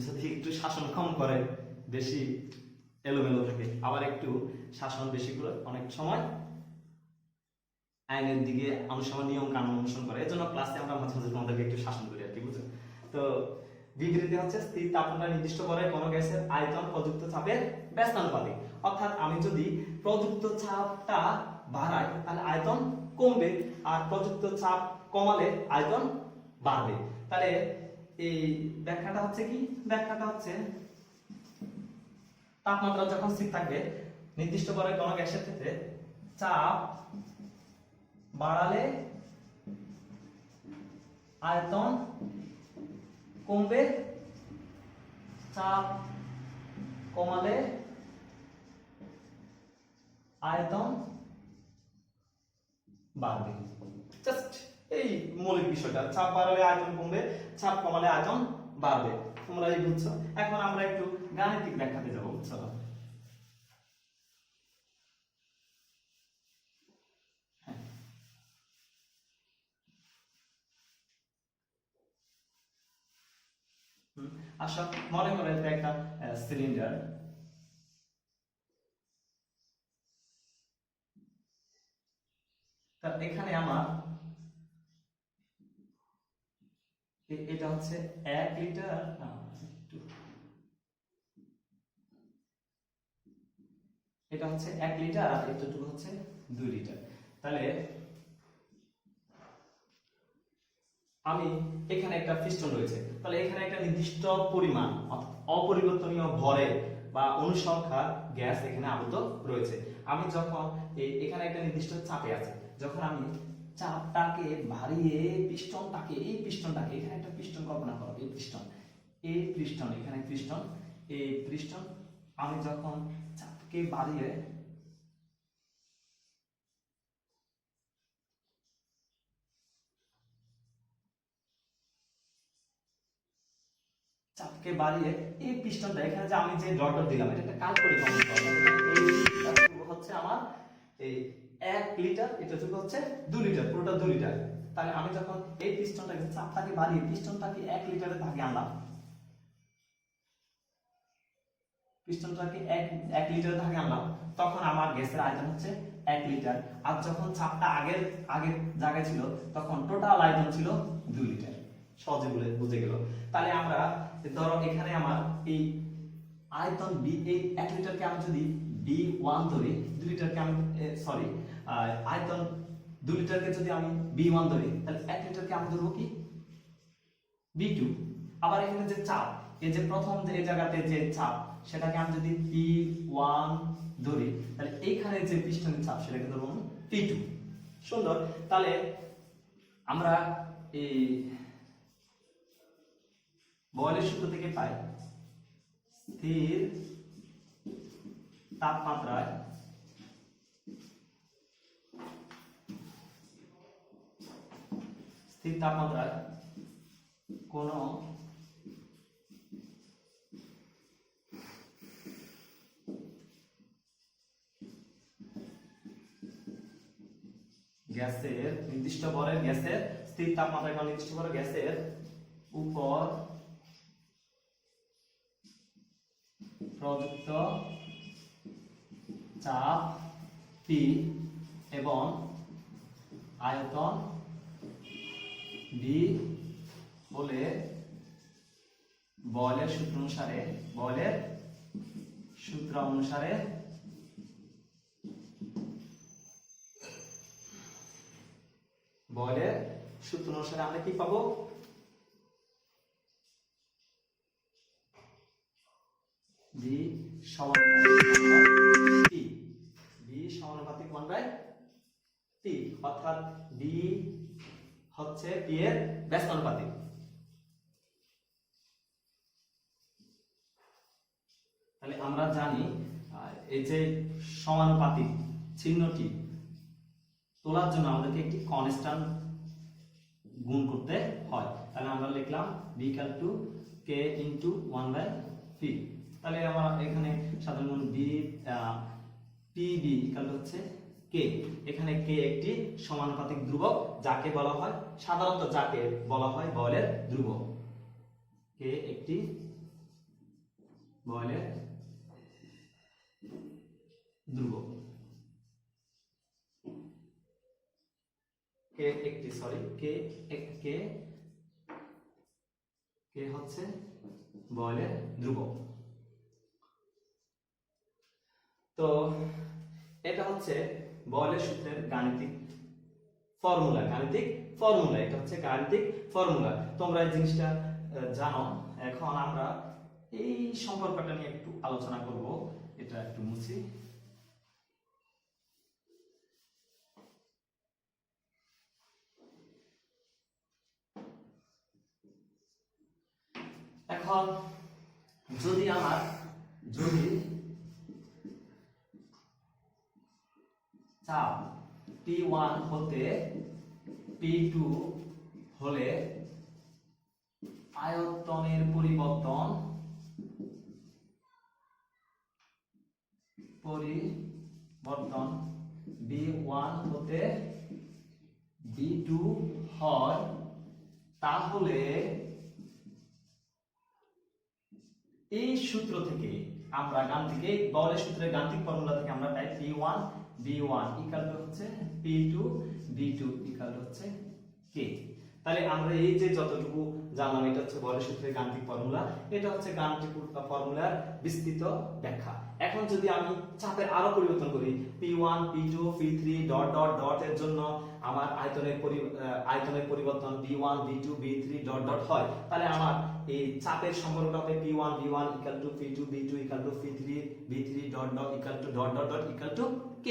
যদি একটু শাসন কম করে বেশি এলোমেলো থাকে, আবার একটু শাসন বেশি করে অনেক সময় আইনের দিকে অনেক সময় নিয়ম কানুন অনুসরণ করে। এজন্য ক্লাসে আমরা মাঝে মাঝে তোমাদেরকে একটু শাসন করি আর কি, বুঝছো? তো বিবৃতি হচ্ছে স্থির তাপমাত্রা নির্দিষ্ট করে কোনো গ্যাসের আয়তন প্রযুক্ত চাপের ব্যস্তানুপাতিক। অর্থাৎ আমি যদি প্রযুক্ত চাপটা বাড়াই তাহলে আয়তন কমবে, আর প্রযুক্ত চাপ কমালে আয়তন বাড়বে। তাহলে এই ব্যাখ্যাটা হচ্ছে কি, ব্যাখ্যাটা হচ্ছে তাপমাত্রা যখন স্থির থাকবে নির্দিষ্ট করে কোনো গ্যাসের ক্ষেত্রে চাপ বাড়ালে আয়তন কমবে, চাপ কমালে আয়তন বাড়বে। জাস্ট এই মৌলিক বিষয়টা, চাপ বাড়ালে আয়তন কমবে, চাপ কমালে আয়তন বাড়বে। তোমরা এই বুঝছো। এখন আমরা একটু গাণিতিক ব্যাখ্যাতে যাব, বুঝছো? আচ্ছা, মনে করো এটা একটা সিলিন্ডার। তা এখানে আমার এটা হচ্ছে 1 লিটার, এটা হচ্ছে 1 লিটার আর এতটুকু হচ্ছে 2 লিটার। তাহলে আমি এখানে একটা পিস্টন রয়েছে, তাহলে এখানে একটা নির্দিষ্ট পরিমাণ অপরিবর্তনীয় ভরে বা অনুসংখ্যা গ্যাস এখানে আবদ্ধ রয়েছে। আমি যখন এখানে একটা নির্দিষ্ট চাপে আছে, যখন আমি চাপটাকে বাড়িয়ে এই পিস্টনটাকে এখানে একটা পিস্টন কল্পনা করো, এই পিস্টন এখানে পিস্টন, এই পিস্টন আমি যখন চাপকে বাড়িয়ে এই পিস্টনটা এখানে যে আমি যে ডট দিলাম এটা একটা কাল্পনিক অংশ, এই হচ্ছে আমার এই 1 লিটার, এটা হচ্ছে 2 লিটার, পুরোটা 2 লিটার। তাহলে আমি যখন এই পিস্টনটাকে চাপটাকে বাড়িয়ে পিস্টনটাকে 1 লিটারের দাগে আনলাম, তখন আমার গ্যাসের আয়তন হচ্ছে 1 লিটার। আর যখন চাপটা আগের জায়গায় ছিল তখন টোটাল আয়তন ছিল 2 লিটার। সহজে বুঝে গেল। তাহলে আমরা ধরো এখানে আমার এই আয়তন বি, এই 1 লিটারকে আমি যদি B1 ধরি, 2 লিটারকে আমি সরি আয়তন 2 লিটারকে যদি আমি B1 ধরি, তাহলে 1 লিটারকে আমি ধরবো কি B2। আবার এখানে যে চাপ, এই যে প্রথম যে এই জায়গাতে যে চাপ সেটাকে আমি যদি P1 ধরি, তাহলে এইখানে যে পিস্টনের চাপ সেটাকে ধরবো P2। সুন্দর। তাহলে আমরা এই বয়লের সূত্র থেকে পাই স্থির তাপমাত্রায় কোন গ্যাসের নির্দিষ্ট ভরের গ্যাসের স্থির তাপমাত্রায় কোন নির্দিষ্ট ভরের গ্যাসের উপর প্রযুক্ত চাপ P এবং আয়তন B হলে বয়লের সূত্র অনুসারে আমরা কি পাবো? B সমানুপাতিক 1/T, অর্থাৎ B হচ্ছে P এর ব্যস্তানুপাতিক। তাহলে আমরা জানি এই যে সমানুপাতিক চিহ্নটি তোলার জন্য আমাদেরকে একটি কনস্ট্যান্ট গুণ করতে হয়। তাহলে আমরা লিখলাম B = K × 1/P। তাহলে আমরা এখানে সাধারণ গুণ PB হচ্ছে K। এখানে K একটি সমানুপাতিক ধ্রুবক, যাকে বলা হয় বয়লের ধ্রুবক। K একটি বয়লের ধ্রুবক। K হচ্ছে বয়লের ধ্রুবক। তো এটা হচ্ছে বয়লের সূত্রের গাণিতিক ফর্মুলা। এটা হচ্ছে গাণিতিক ফর্মুলা। তোমরা এই জিনিসটা জানো। এখন আমরা এই সম্পর্কটা নিয়ে একটু আলোচনা করব। এটা একটু মুছি। এখন যদি চাপ P1 হতে P2 হলে আয়তনের পরিবর্তন B1 হতে B2 হয়, তাহলে এই সূত্র থেকে আমরা গাণিতিক এই বলের সূত্রের গাণিতিক ফর্মুলা থেকে আমরা পাই P1 B1 ইকুয়াল টু হচ্ছে P2 B2 ইকুয়াল টু হচ্ছে K। তাহলে আমরা এই যে যতটুকু জানলাম এটা হচ্ছে বলের সূত্রের গাণিতিক ফর্মুলা, এটা হচ্ছে গাণিতিক ফর্মুলার বিস্তৃত ব্যাখ্যা। এখন যদি আমি চাপের আরো পরিবর্তন করি P1 P2 P3 dot dot dot এর জন্য আমার আয়তনের পরিবর্তন B1 B2 B3 dot dot হয়, তাহলে আমার এই চাপের সম্পর্কটা হবে P1 B1 equal to P2 B2 equal to P3 B3 dot dot equal to dot dot dot equal to K,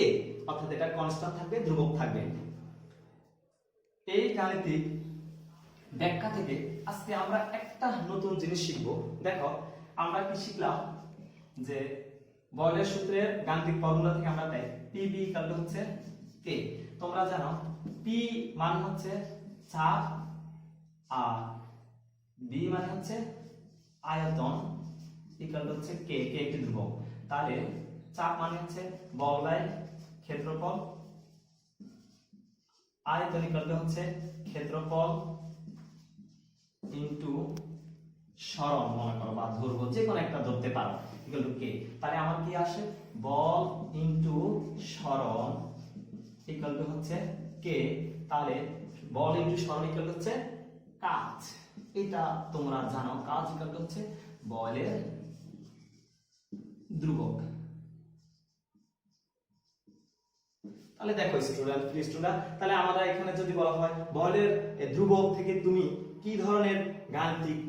অর্থাৎ এটা কনস্ট্যান্ট থাকবে, ধ্রুবক থাকবে। এই গাণিতিক ব্যাখ্যা থেকে আজকে আমরা একটা নতুন জিনিস শিখব। দেখো আমরা কি শিখলাম যে বয়লের সূত্রের গাণিতিক ফর্মুলা থেকে আমরা পাই PB ইকুয়াল টু হচ্ছে K। তোমরা জানো P মানে হচ্ছে চাপ আর B মানে হচ্ছে আয়তন ইকুয়াল টু হচ্ছে K, K একটি ধ্রুবক। তাহলে চাপ মানে হচ্ছে বল বাই ক্ষেত্রফল, আয়তন ইকুয়াল টু হচ্ছে ক্ষেত্রফল ইনটু সরণ, মনে করো বা ধরবো যে কোনো একটা ধরতে পারো, ইকুয়াল টু K। তাহলে আমার কি আসে বল ইনটু সরণ ইকুয়াল টু হচ্ছে K। তাহলে বল ইনটু সরণ ইকুয়াল টু হচ্ছে কাজ। এটা তোমরা জানো, কাজ ইকুয়াল টু হচ্ছে বলের ধ্রুবক। তাহলে দেখো স্টুডেন্ট, তাহলে আমরা এখানে যদি বলা হয় বলের ধ্রুবক থেকে তুমি কি ধরনের গাণিতিক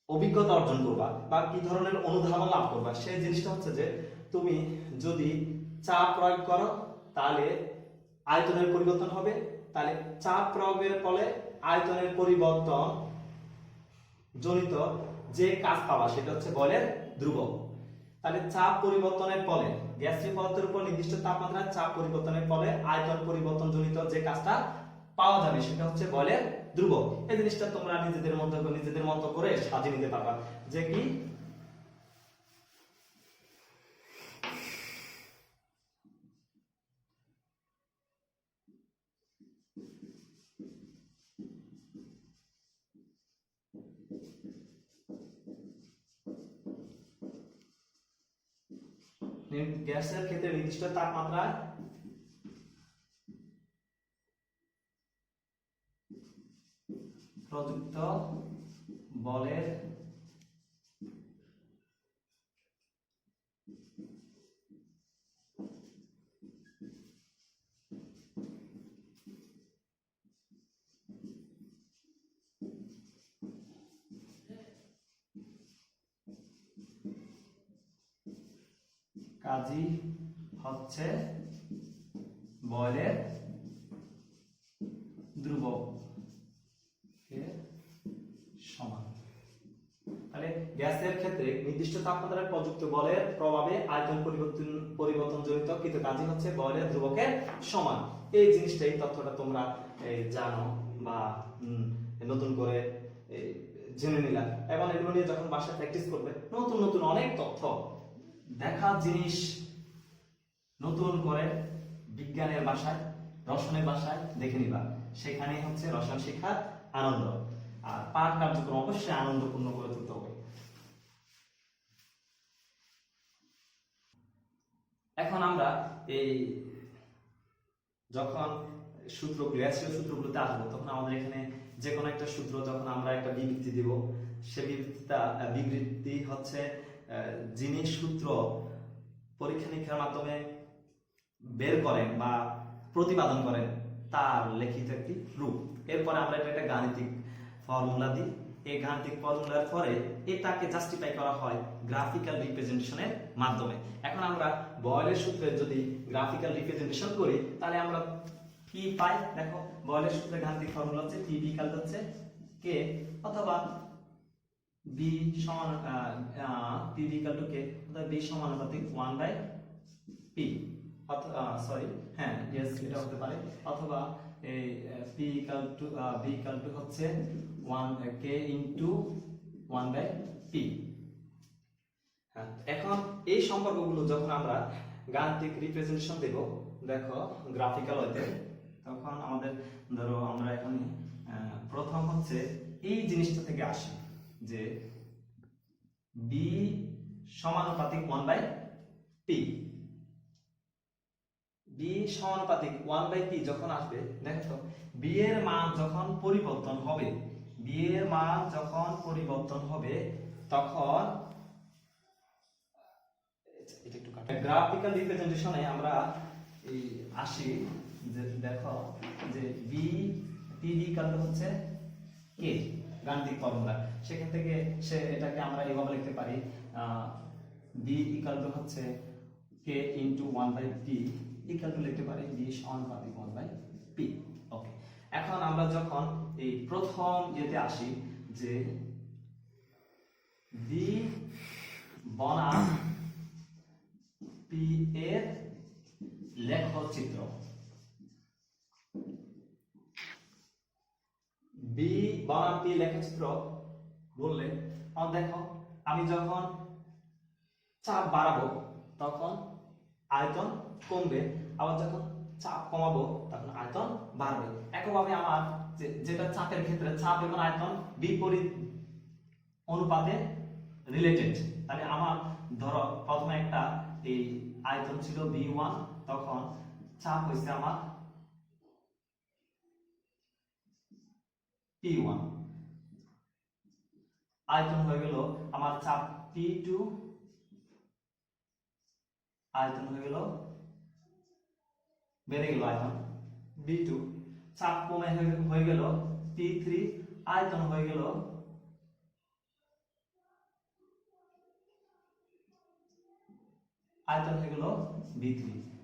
অভিজ্ঞতা অর্জন করবা বা কি ধরনের অনুধাবন লাভ করবা, সেই জিনিসটা হচ্ছে যে তুমি যদি চাপ প্রয়োগ করো তাহলে আয়তনের পরিবর্তন হবে, তাহলে চাপ প্রয়োগের ফলে আয়তনের পরিবর্তন জনিত যে কাজ পাবা সেটা হচ্ছে বলের ধ্রুবক। তাহলে চাপ পরিবর্তনের ফলে গ্যাসীয় পদার্থের উপর নির্দিষ্ট তাপমাত্রায় চাপ পরিবর্তনের ফলে আয়তন পরিবর্তন জনিত যে কাজটা পাওয়া যাবে সেটা হচ্ছে বলের ধ্রুবক। এই জিনিসটা তোমরা নিজেদের মতো করে সাজিয়ে নিতে পারবা যে কি গ্যাসের ক্ষেত্রে নির্দিষ্ট তাপমাত্রায় প্রযুক্ত বলের কাজই হচ্ছে বলের ধ্রুবক এর সমান। তাহলে গ্যাসের ক্ষেত্রে নির্দিষ্ট তাপমাত্রায় প্রযুক্ত বলের প্রভাবে আয়তন পরিবর্তন জনিত কৃত কাজই হচ্ছে বলের ধ্রুবকের সমান। এই জিনিসটাই তথ্যটা তোমরা জানো বা নতুন করে জেনে নিলা, এবং এগুলো নিয়ে যখন বাসায় প্র্যাকটিস করবে নতুন নতুন অনেক তথ্য দেখা জিনিস নতুন করে বিজ্ঞানের ভাষায় রসায়নের ভাষায় দেখে নিবা, সেখানেই হচ্ছে রসায়ন শিক্ষার আনন্দ। আর পাঠ কার্যক্রম অবশ্যই আনন্দপূর্ণ করে তুলতে হবে। এখন আমরা এই যখন গ্যাসীয় সূত্রগুলোতে আসবো তখন আমাদের এখানে যে কোনো একটা সূত্র যখন আমরা একটা বিবৃতি দিব, সে বিবৃতি হচ্ছে যিনি সূত্র পরীক্ষা নিরীক্ষার মাধ্যমে বের করেন বা প্রতিপাদন করেন তার লিখিত একটি রূপ। এরপরে আমরা এটা একটা গাণিতিক ফর্মুলা দিই, এই গাণিতিক ফর্মুলার পরে এটাকে জাস্টিফাই করা হয় গ্রাফিক্যাল রিপ্রেজেন্টেশনের মাধ্যমে। এখন আমরা বয়লের সূত্রে যদি গ্রাফিক্যাল রিপ্রেজেন্টেশন করি তাহলে আমরা কি পাই? দেখো বয়লের সূত্রে গাণিতিক ফর্মুলা হচ্ছে P ইকুয়াল হচ্ছে K, অথবা B সমান P ইকুয়াল টু K, অথবা B সমানুপাতিক 1/P, অথবা সরি হ্যাঁ ইয়েস এটা হতে পারে, অথবা এই B ইকুয়াল টু হচ্ছে কে ইন্টু 1/p। হ্যাঁ, এখন এই সম্পর্কগুলো যখন আমরা গাণিতিক রিপ্রেজেন্টেশন দেব, দেখো গ্রাফিক্যাল ওয়েতে, তখন আমাদের ধরো আমরা এখানে প্রথম হচ্ছে এই জিনিসটা থেকে আসি যে b সমানুপাতিক 1/p। b সমানুপাতিক 1/p যখন আসবে, দেখো b এর মান যখন পরিবর্তন হবে, b এর মান যখন পরিবর্তন হবে তখন এটা একটু কাটা, গ্রাফিক্যাল রিপ্রেজেন্টেশনে আমরা এই আসি যে দেখো যে b pd ইকুয়াল টু হচ্ছে k, গাণিতিক ফর্মুলা। সেখান থেকে এটাকে আমরা এইভাবে লিখতে পারি b ইকুয়াল টু হচ্ছে k into 1/p equal to লিখতে পারি b সমানুপাতিক 1/p। ওকে, এখন আমরা যখন এই প্রথম ইয়েতে আসি যে b বনাম p এর লেখচিত্র, b বনাম p লেখচিত্র বললে দেখো আমি যখন চাপ বাড়াবো তখন আয়তন কমবে, আবার যখন চাপ কমাবো তখন আয়তন বাড়বে। একইভাবে আমার যেটা চাপের ক্ষেত্রে চাপ এবং আয়তন বিপরীত অনুপাতে রিলেটেড, তাহলে আমার ধরো প্রথমে একটা এই আয়তন ছিল v1, তখন চাপ হইছে আমার p1, আয়তন হয়ে গেল আমার চাপ p2, আয়তন হয়ে গেল বেড়ে গেল আয়তন b2, চাপ কমে হয়ে গেল p3, আয়তন হয়ে গেল b3।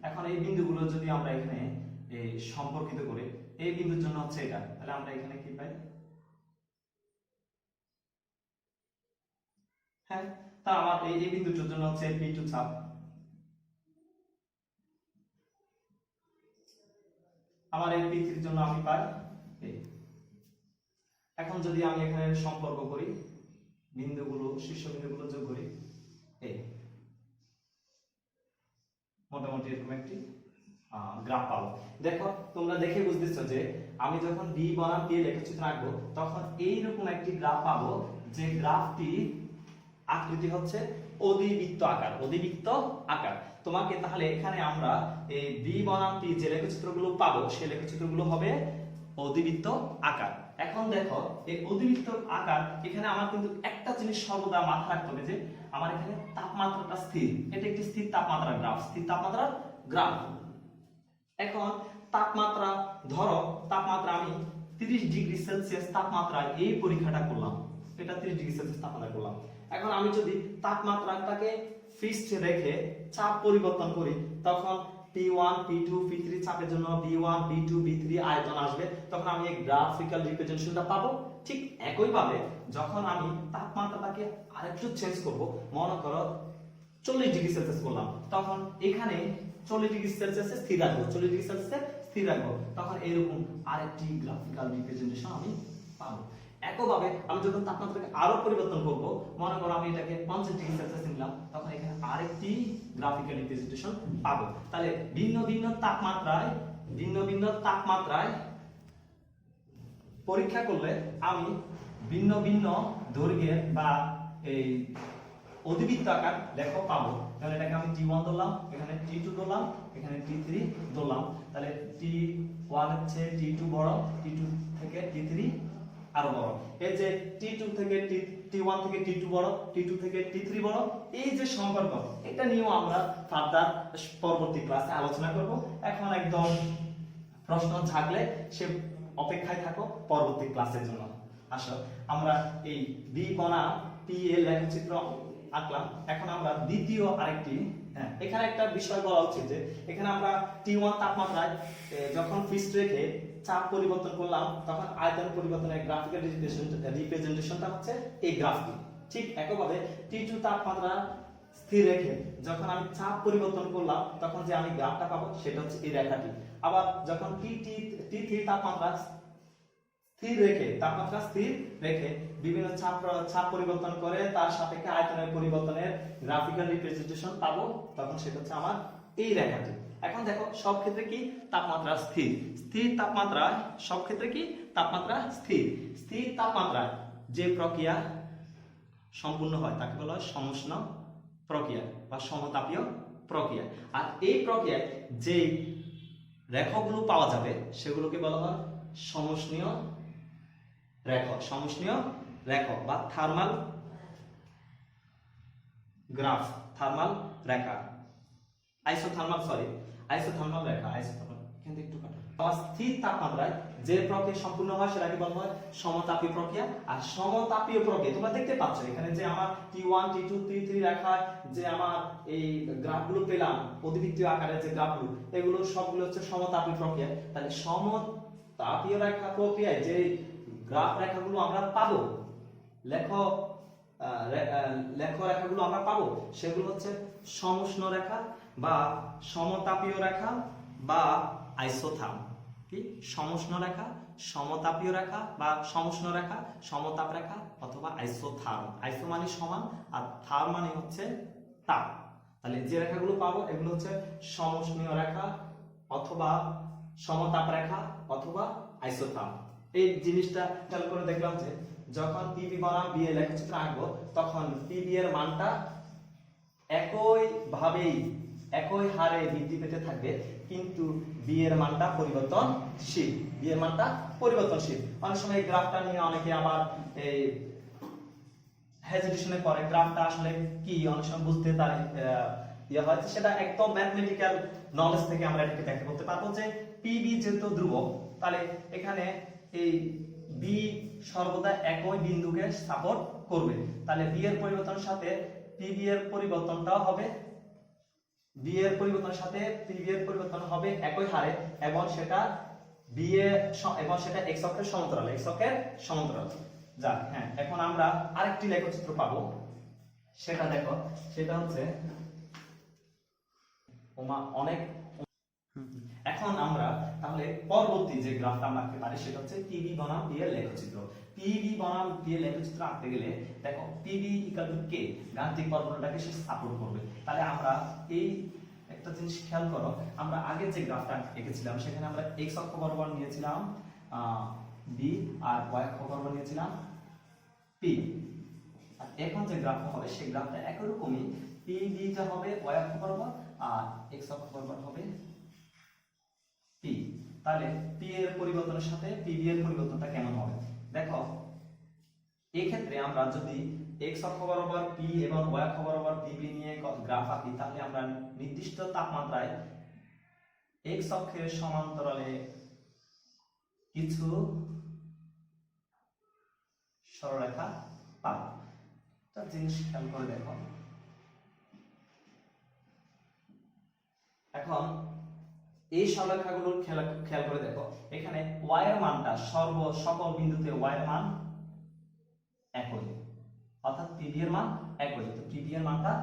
এখন এই বিন্দুগুলো যদি আমরা এখানে এই সম্পর্কিত করি, এই বিন্দুর জন্য হচ্ছে এটা, তাহলে আমরা এখানে কি পাই? হ্যাঁ, তা আমার এই বিন্দুটার জন্য হচ্ছে p2 চাপ, আমার এই p3 এর জন্য আমি পাই এই। এখন যদি আমি এখানে সম্পর্ক করি, বিন্দুগুলো শীর্ষবিন্দুগুলো যোগ করি, এই মোটামুটি এরকম একটি গ্রাফ পাবো। দেখো তোমরা দেখে বুঝতেছো যে আমি যখন b বনাম p লেখচিত্র আঁকবো তখন এইরকম একটি গ্রাফ পাবো, যে গ্রাফটি আকৃতি হচ্ছে অধিবৃত্ত আকার, অধিবৃত্ত আকার। তোমাকে তাহলে এখানে আমরা এই b বনাম p যে লেখচিত্রগুলো পাবো সেই লেখচিত্রগুলো হবে অধিবৃত্ত আকার। এখন দেখো এই অধিবৃত্ত আকার, এখানে আমার কিন্তু একটা জিনিস সর্বদা মাথায় রাখতে হবে যে আমার এখানে তাপমাত্রাটা স্থির, এটা একটি স্থির তাপমাত্রার গ্রাফ, স্থির তাপমাত্রার গ্রাফ। এখন তাপমাত্রা ধরো তাপমাত্রা আমি 30 ডিগ্রি সেলসিয়াস তাপমাত্রায় এই পরীক্ষাটা করলাম, এটা 30 ডিগ্রি সেলসিয়াস তাপমাত্রা করলাম। এখন আমি যদি তাপমাত্রাটাকে ফিক্সড রেখে চাপ পরিবর্তন করি, তখন P1 P2 P3 চাপের জন্য B1 B2 B3 আয়তন আসবে, তখন আমি এই গ্রাফিক্যাল রিপ্রেজেন্টেশনটা পাবো। ঠিক একইভাবে যখন আমি তাপমাত্রাটাকে আরেকটু চেঞ্জ করব, মনে করো 40 ডিগ্রি সেলসিয়াস করলাম, তখন এখানে 40 ডিগ্রি সেলসিয়াসে স্থির রাখবো, 40 ডিগ্রি সেলসিয়াসে স্থির রাখবো, তখন এরকম আরেকটি গ্রাফিক্যাল রিপ্রেজেন্টেশন আমি পাবো। একইভাবে আমি যখন তাপমাত্রাকে আরো পরিবর্তন করব, মনে করো আমি এটাকে 50 ডিগ্রি সেলসিয়াস নিলাম, তখন এখানে আরেকটি গ্রাফিক্যাল রিপ্রেজেন্টেশন পাবো। তাহলে ভিন্ন ভিন্ন তাপমাত্রায় পরীক্ষা করলে আমি ভিন্ন ভিন্ন দৈর্ঘ্যের বা এই অধিবৃত্ত আকার লেখ পাবো। তাহলে এটাকে আমি T1 ধরলাম, এখানে T2 ধরলাম, এখানে T3 ধরলাম, তাহলে T1 হচ্ছে T2 বড়, T2 থেকে T3 আরো বড়। এই যে T2 থেকে T1 থেকে T2 বড়, T2 থেকে T3 বড়, এই যে সম্পর্ক, এটা নিয়েও আমরা ফার্দার পরবর্তী ক্লাসে আলোচনা করব। এখন একদম প্রশ্ন থাকলে সে অপেক্ষায় থাকো পরবর্তী ক্লাসের জন্য। আসো আমরা এই b বনাম p এর লেখচিত্র আঁকলাম। এখন আমরা দ্বিতীয় আরেকটি, এখানে একটা বিষয় বলা উচিত যে এখানে আমরা T1 তাপমাত্রায় যখন ফিক্সড রেখে চাপ পরিবর্তন করলাম, তখন আয়তন পরিবর্তনের গ্রাফিক্যাল রিপ্রেজেন্টেশনটা হচ্ছে এই গ্রাফটি। ঠিক একইভাবে T2 তাপমাত্রা স্থির রেখে যখন আমি চাপ পরিবর্তন করলাম, তখন যে আমি গ্রাফটা পাবো সেটা হচ্ছে এই রেখাটি। আবার যখন T3 তাপমাত্রা স্থির রেখে, তাপমাত্রা স্থির রেখে বিভিন্ন চাপ পরিবর্তন করে তার সাপেক্ষে আয়তনের পরিবর্তনের গ্রাফিক্যাল রিপ্রেজেন্টেশন পাবো, তখন সেটা হচ্ছে আমার এই রেখাটি। এখন দেখো সব ক্ষেত্রে কি তাপমাত্রা স্থির, স্থির তাপমাত্রায় সব ক্ষেত্রে কি তাপমাত্রা স্থির, স্থির তাপমাত্রায় যে প্রক্রিয়া সম্পূর্ণ হয় তাকে বলা হয় সমুষ্ণ প্রক্রিয়া বা সমতাপীয় প্রক্রিয়া। আর এই প্রক্রিয়ায় যে রেখাগুলো পাওয়া যাবে সেগুলোকে বলা হয় সমষ্ণীয় রেখা, সমষ্ণীয় রেখা বা থার্মাল গ্রাফ, থার্মাল রেখা, আইসোথার্মাল রেখা, আইসোথার্মাল কিন্তু একটু কাটা। স্থির তাপমাত্রায় যে প্রক্রিয়া সম্পূর্ণ হয় সেটাকে বলা হয় সমতাপীয় প্রক্রিয়া। আর সমতাপীয় প্রক্রিয়া তোমরা দেখতে পাচ্ছ এখানে যে আমার T1 T2 T3 রেখায় যে আমার এই গ্রাফগুলো পেলাম, অধিবৃত্তীয় আকারে যে গ্রাফগুলো, এগুলো সবগুলো হচ্ছে সমতাপীয় প্রক্রিয়া। তাহলে সমতাপীয় রেখা প্রক্রিয়ায় যে গ্রাফ রেখাগুলো আমরা পাবো, রেখাগুলো আমরা পাবো সেগুলো হচ্ছে সমুষ্ণ রেখা বা সমতাপীয় রেখা বা আইসোথার্ম। কি সমুষ্ণ রেখা, সমতাপীয় রেখা বা সমুষ্ণ রেখা, সমতাপ রেখা অথবা আইসোথার্ম। আইসো মানে সমান আর থার্ম মানে হচ্ছে তাপ। তাহলে যে রেখাগুলো পাবো এগুলো হচ্ছে সমুষ্ণীয় রেখা অথবা সমতাপ রেখা অথবা আইসোথার্ম। এই জিনিসটা খেয়াল করে দেখলাম যে যখন পিবি বনাম বি এর লেখচিত্র আঁকবো তখন পিবি এর মানটা একই হারে বৃদ্ধি পেতে থাকবে, কিন্তু বি এর মানটা পরিবর্তনশীল, বি এর মানটা পরিবর্তনশীল। অনেক সময় এই গ্রাফটা নিয়ে অনেকে আবার এই হেজিটেশনে পড়ে, গ্রাফটা আসলে কি অনেক সময় বুঝতে তার হয়, সেটা একদম ম্যাথমেটিক্যাল নলেজ থেকে আমরা এটাকে ব্যাখ্যা করতে পারবো যে পিবি যেহেতু ধ্রুবক, তাহলে এখানে এই বি সর্বদা একই বিন্দুকে সাপোর্ট করবে। তাহলে বি এর পরিবর্তনের সাথে পিবি এর পরিবর্তনটাও হবে, বি এর পরিবর্তনের সাথে পিবি এর পরিবর্তন হবে একই হারে এবং সেটা বি এর এবং সেটা এক্স অক্ষের সমান্তরাল, এক্স অক্ষের সমান্তরাল। যাক, হ্যাঁ, এখন আমরা আরেকটি লেখচিত্র পাবো, সেটা দেখো, সেটা হচ্ছে অনেক। এখন আমরা তাহলে পরবর্তী যে গ্রাফটা আমরা আঁকতে পারি সেটা হচ্ছে পিবি বনাম বি এর লেখচিত্র। পিবি বনাম বি এর লেখচিত্র আঁকতে গেলে দেখো পিবি ইকুয়াল টু কে, গাণিতিক ফর্মুলাটাকে সে সাপোর্ট করবে। তাহলে আমরা এই একটা জিনিস খেয়াল করো, আমরা আগে যে গ্রাফটা এঁকেছিলাম সেখানে আমরা এক্স অক্ষ বরাবর নিয়েছিলাম বি আর ওয়াই অক্ষ বরাবর নিয়েছিলাম পি। আর এখন যে গ্রাফটা হবে সেই গ্রাফটা একই রকমই, পি বিটা হবে ওয়াই অক্ষ বরাবর আর এক্স অক্ষ বরাবর হবে পি। তাহলে পি এর পরিবর্তনের সাথে পিবি এর পরিবর্তনটা কেমন হবে দেখো। এই ক্ষেত্রে আমরা যদি এক্স অক্ষ বরাবর পি এবং ওয়াই অক্ষ বরাবর পিবি নিয়ে গ্রাফ আঁকি, তাহলে আমরা নির্দিষ্ট তাপমাত্রায় এক্স অক্ষের সমান্তরালে কিছু সরলরেখা পাবো। একটা জিনিস খেয়াল করে দেখো, এখন এই সরলরেখাগুলো খেয়াল করে দেখো, এখানে y এর মানটা সকল বিন্দুতে y এর মান একই, অর্থাৎ পিবি এর মান একই। তো পিবি এর মানটা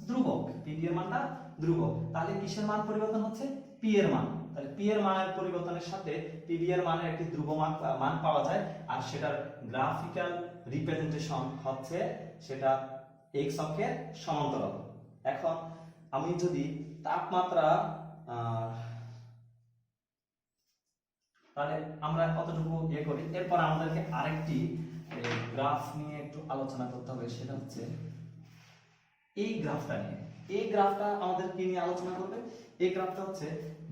ধ্রুবক, পিবি এর মানটা ধ্রুবক। তাহলে কিসের মান পরিবর্তন হচ্ছে? পি এর মান। তাহলে পি এর মানের পরিবর্তনের সাথে পিবি এর মানের একটি ধ্রুব মান পাওয়া যায়, আর সেটার গ্রাফিক্যাল রিপ্রেজেন্টেশন হচ্ছে সেটা এক্স অক্ষের সমান্তরাল। এখন আমি যদি তাপমাত্রা তাহলে আমরা কতটুকু করি, এরপর আমাদেরকে আরেকটি গ্রাফ নিয়ে একটু আলোচনা করতে হবে, সেটা হচ্ছে এই গ্রাফটা নিয়ে। এই গ্রাফটা আমাদের কি নিয়ে আলোচনা করবে? এই গ্রাফটা হচ্ছে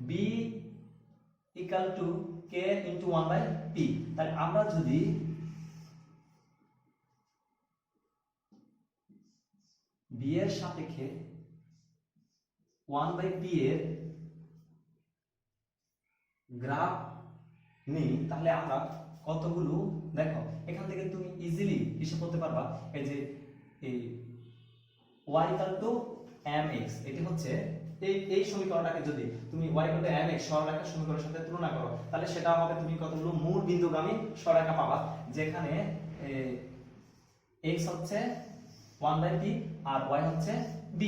b equal to k into 1/p। তাহলে আমরা যদি b এর সাপেক্ষে 1/p এর গ্রাফ নেই, তাহলে আমরা কতগুলো দেখো এখান থেকে তুমি ইজিলি হিসাব করতে পারবা। এই যে এই y ইকুয়াল টু mx, এটি হচ্ছে এই সমীকরণটাকে যদি তুমি y ইকুয়াল টু mx সরলরেখার সমীকরণের সাথে তুলনা করো, তাহলে সেটা হবে তুমি কতগুলো মূল বিন্দুগামী সরলরেখা পাবা, যেখানে x হচ্ছে 1/p আর y হচ্ছে b।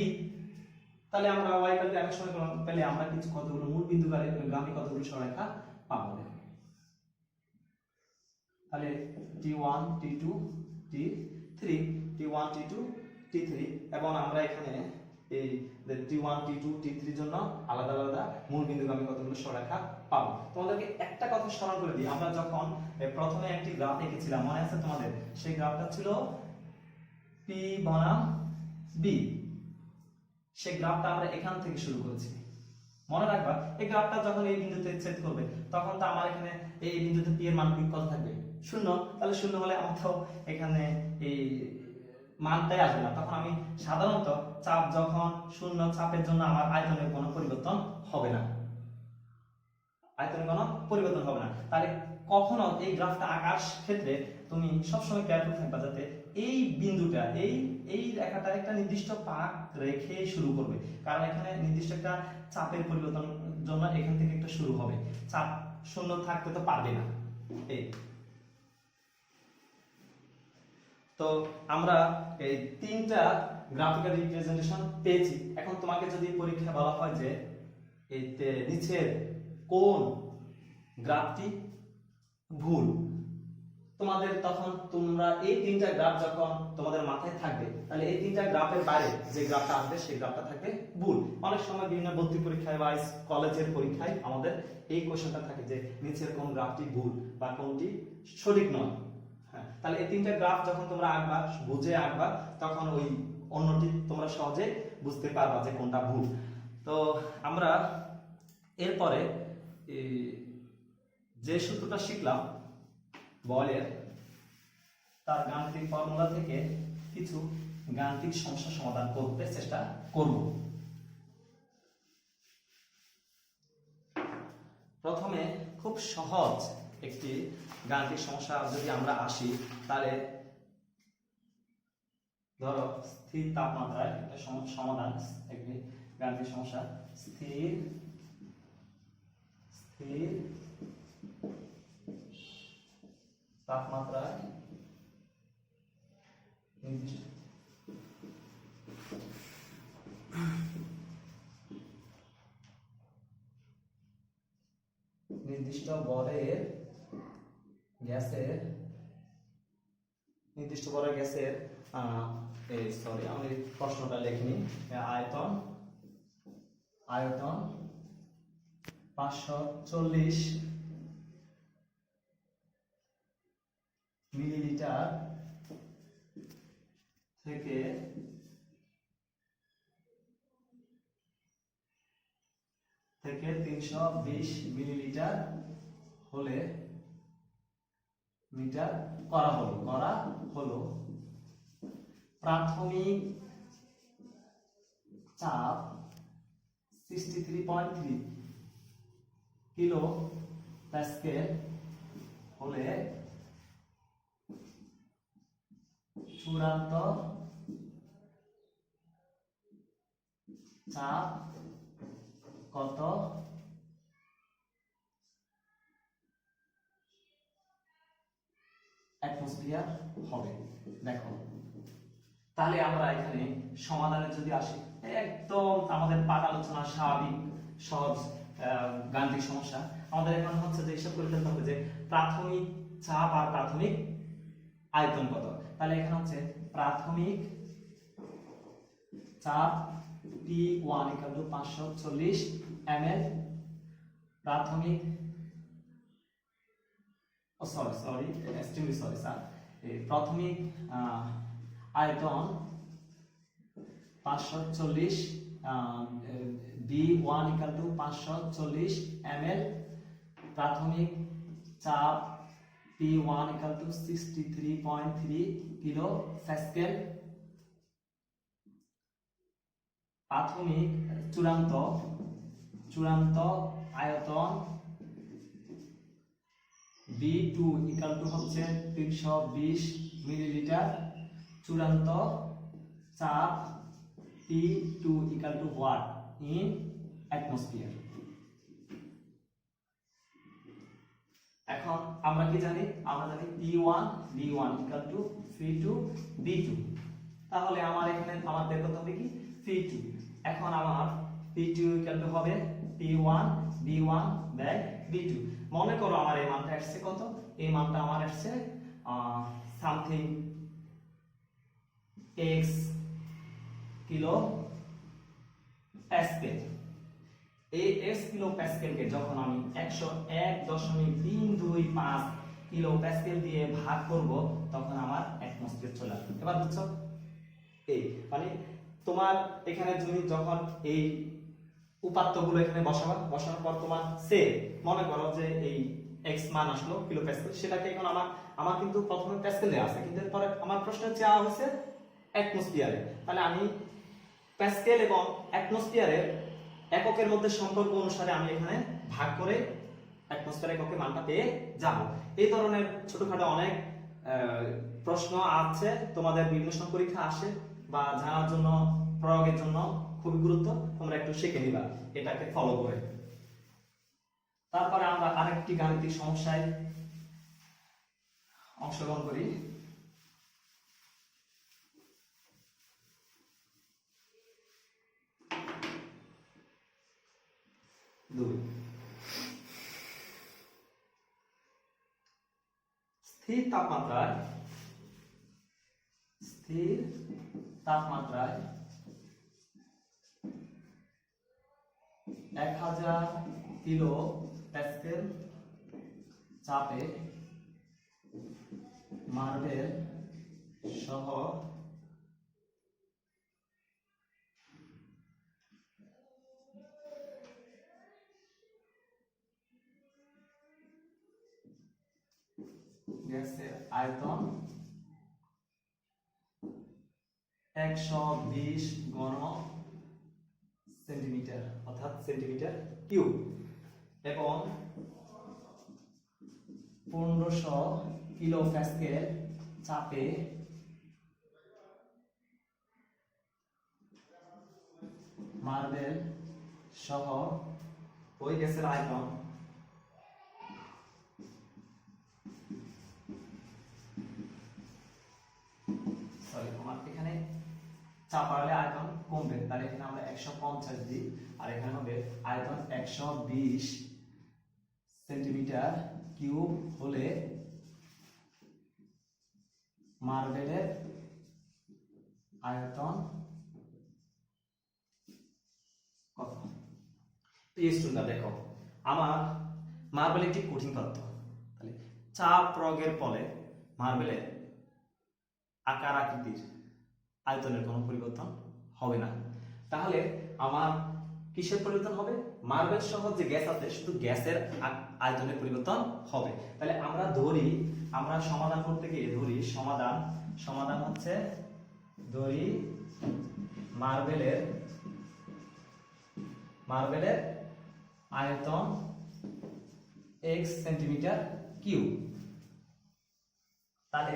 তাহলে আমরা y ইকুয়াল টু mx সমীকরণ পেলে আমরা কিছু কতগুলো মূল বিন্দুগামী কতগুলো সরলরেখা পাবো। তাহলে T1 T2 T3 T1 T2 T3 এবং আমরা এখানে এই T1 T2 T3 এর জন্য আলাদা আলাদা মূল বিন্দুগামী কতগুলো সরলরেখা পাবো। তোমাদেরকে একটা কথা স্মরণ করে দিই, আমরা যখন প্রথমে একটি গ্রাফ এঁকেছিলাম মনে আছে তোমাদের, সেই গ্রাফটা ছিল P বনাম B। সেই গ্রাফটা আমরা এখান থেকে শুরু করেছি, মনে রাখবা। এই গ্রাফটা যখন এই বিন্দুতে ছেদ করবে তখন তো আমার এখানে এই বিন্দুতে P এর মান কত থাকবে? 0। তাহলে 0 হলে আমার তো এখানে এই মানটাই আসবে না। তখন আমি সাধারণত চাপ যখন 0 চাপের জন্য আমার আয়তনের কোনো পরিবর্তন হবে না, আয়তনের কোনো পরিবর্তন হবে না। তাহলে কখনো এই গ্রাফটা আঁকার ক্ষেত্রে তুমি সবসময় কেয়ারফুল থাকবা যাতে এই বিন্দুটা এই রেখাটা একটা নির্দিষ্ট পাক রেখে শুরু করবে, কারণ এখানে নির্দিষ্ট একটা চাপের পরিবর্তন জন্য এখান থেকে একটা শুরু হবে, চাপ 0 থাকতে তো পারবে না। এই তো আমরা এই তিনটা গ্রাফিক্যাল রিপ্রেজেন্টেশন পেয়েছি। এখন তোমাকে যদি পরীক্ষা বলা হয় যে এই নিচের কোন গ্রাফটি ভুল, তোমাদের তখন তোমরা এই তিনটা গ্রাফ যখন তোমাদের মাথায় থাকবে তাহলে এই তিনটা গ্রাফের বাইরে যে গ্রাফটা আসবে সেই গ্রাফটা থাকবে ভুল। অনেক সময় বিভিন্ন ভর্তি পরীক্ষায় বা কলেজের পরীক্ষায় আমাদের এই কোশ্চেনটা থাকে যে নিচের কোন গ্রাফটি ভুল বা কোনটি সঠিক নয়। হ্যাঁ, তাহলে এই তিনটা গ্রাফ যখন তোমরা আঁকবা, বুঝে আঁকবা, তখন ওই অন্যটি তোমরা সহজে বুঝতে পারবা যে কোনটা ভুল। তো আমরা এরপরে যে সূত্রটা শিখলাম বলের, তার গাণিতিক ফর্মুলা থেকে কিছু গাণিতিক সমস্যা সমাধান করতে চেষ্টা করব। প্রথমে খুব সহজ একটি গাণিতিক সমস্যা যদি আমরা আসি, তাহলে ধরো স্থির তাপমাত্রায় একটা সমাধান, একটি গাণিতিক সমস্যা। স্থির তাপমাত্রায় নির্দিষ্ট ভরের গ্যাসের সরি আমি প্রশ্নটা লিখিনি, আয়তন 540 মিলিলিটার থেকে 320 মিলিলিটার হলে মিটার করা হলো। প্রাথমিক চাপ 63.3 কিলো প্যাসকেল হলে চূড়ান্ত চাপ কত অ্যাটমসফিয়ার হবে? দেখো, তাহলে আমরা এখানে সমাধানে যদি আসি, একদম আমাদের পাঠ আলোচনা স্বাভাবিক সহজ গাণিতিক সমস্যা। আমাদের এখন হচ্ছে যে হিসাব করে ফেলতে হবে যে প্রাথমিক চাপ আর প্রাথমিক আয়তন কত। তাহলে এখানে হচ্ছে প্রাথমিক চাপ P1 = 540 ml, প্রাথমিক প্রাথমিক আয়তন 540, B1 = 540 ml, প্রাথমিক চাপ P1 = 63.3 কিলো প্যাসকেল, প্রাথমিক চূড়ান্ত আয়তন B2 = হচ্ছে 320 মিলিলিটার, চূড়ান্ত চাপ P2 = what in atmosphere। এখন আমরা কি জানি? আমরা জানি P1 B1 = P2 B2। তাহলে আমার এখানে আমার বের করতে হবে কি P2। এখন আমার P2 = হবে P1 B1 বাই B2। মনে করো আমার এই মানটা আসছে কত এই মানটা আমার আসছে সামথিং x কিলো প্যাসকেল। এই x কিলো প্যাসকেলকে যখন আমি 101.325 কিলো প্যাসকেল দিয়ে ভাগ করব তখন আমার অ্যাটমসফিয়ার চলে আসবে। এবার বুঝছো? এই মানে তোমার এখানে তুমি যখন এই উপাত্তগুলো এখানে বসানোর পর তোমার সে মনে করো যে এই x মান আসলো কিলো প্যাসকেল, সেটাকে এখন আমার কিন্তু প্রথমে প্যাসকেল দেওয়া আছে, কিন্তু এরপরে আমার প্রশ্ন চাওয়া হয়েছে অ্যাটমসফিয়ারে। তাহলে আমি প্যাসকেল এবং অ্যাটমসফিয়ারের এককের মধ্যে সম্পর্ক অনুসারে আমি এখানে ভাগ করে অ্যাটমসফিয়ার এককে মানটা পেয়ে যাব। এই ধরনের ছোটখাটো অনেক প্রশ্ন আছে, তোমাদের বিশ্লেষণ পরীক্ষা আসে বা জানার জন্য প্রয়োগের জন্য খুবই গুরুত্ব, তোমরা একটু শিখে নিবা এটাকে ফলো করে। তারপরে আমরা আরেকটি গাণিতিক সমস্যায় অংশগ্রহণ করি। স্থির তাপমাত্রায় 1000 কিলো প্যাসকেল চাপে মার্বেল সহ গ্যাসের আয়তন 120 ঘন সেন্টিমিটার অর্থাৎ সেন্টিমিটার কিউব এবং 1500 কিলো প্যাসকেল চাপে মার্বেল সহ ওই গ্যাসের আয়তন এখানে চাপ বাড়লে আয়তন কমবে, তাহলে এখানে আমরা 150 দিই, আর এখানে হবে আয়তন 120 সেন্টিমিটার কিউব হলে মার্বেলের আয়তন কত? এই স্টুডেন্টরা দেখো, আমার মার্বেল একটি কঠিন পদার্থ, তাহলে চাপ প্রয়োগের ফলে মার্বেলের আকার আকৃতির আয়তনের কোনো পরিবর্তন হবে না। তাহলে আমার কিসের পরিবর্তন হবে? মার্বেল সহ যে গ্যাস আছে শুধু গ্যাসের আয়তনের পরিবর্তন হবে। তাহলে আমরা সমাধান করতে গিয়ে ধরি সমাধান হচ্ছে ধরি মার্বেলের আয়তন x সেন্টিমিটার কিউব। তাহলে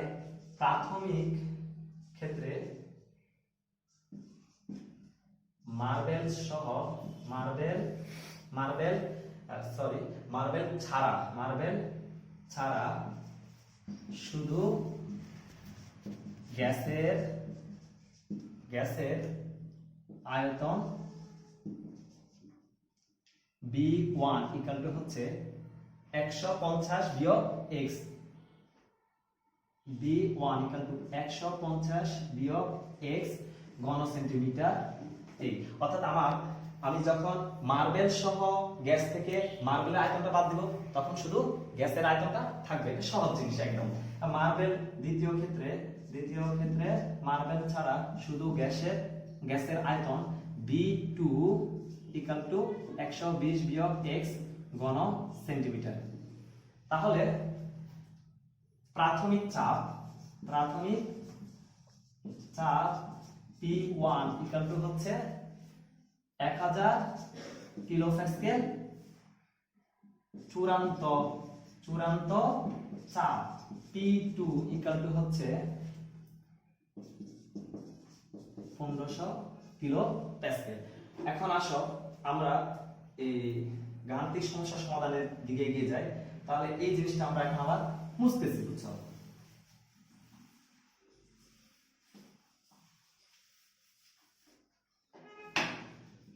প্রাথমিক ক্ষেত্রে মার্বেল ছাড়া শুধু গ্যাসের আয়তন B1 ইকুয়াল টু হচ্ছে 150 বিয়োগ x। B1 ইকুয়াল টু 150 বিয়োগ x ঘন সেন্টিমিটার এই। অর্থাৎ আমি যখন মার্বেল সহ গ্যাস থেকে মার্বেলের আয়তনটা বাদ দিব তখন শুধু গ্যাসের আয়তনটা থাকবে। সহজ জিনিস একদম। মার্বেল দ্বিতীয় ক্ষেত্রে মার্বেল ছাড়া শুধু গ্যাসের আয়তন B2 ইকুয়াল টু 120 বিয়োগ x ঘন সেন্টিমিটার। তাহলে প্রাথমিক চাপ P1 ইকুয়াল টু হচ্ছে 1000 কিলো প্যাসকেল। চূড়ান্ত চাপ P2 ইকুয়াল টু হচ্ছে 1500 কিলো প্যাসকেল। এখন আসো আমরা এই গাণিতিক সমস্যা সমাধানের দিকে এগিয়ে যাই। তাহলে এই জিনিসটা আমরা এখন আবার মুছতেছি, বুঝছো?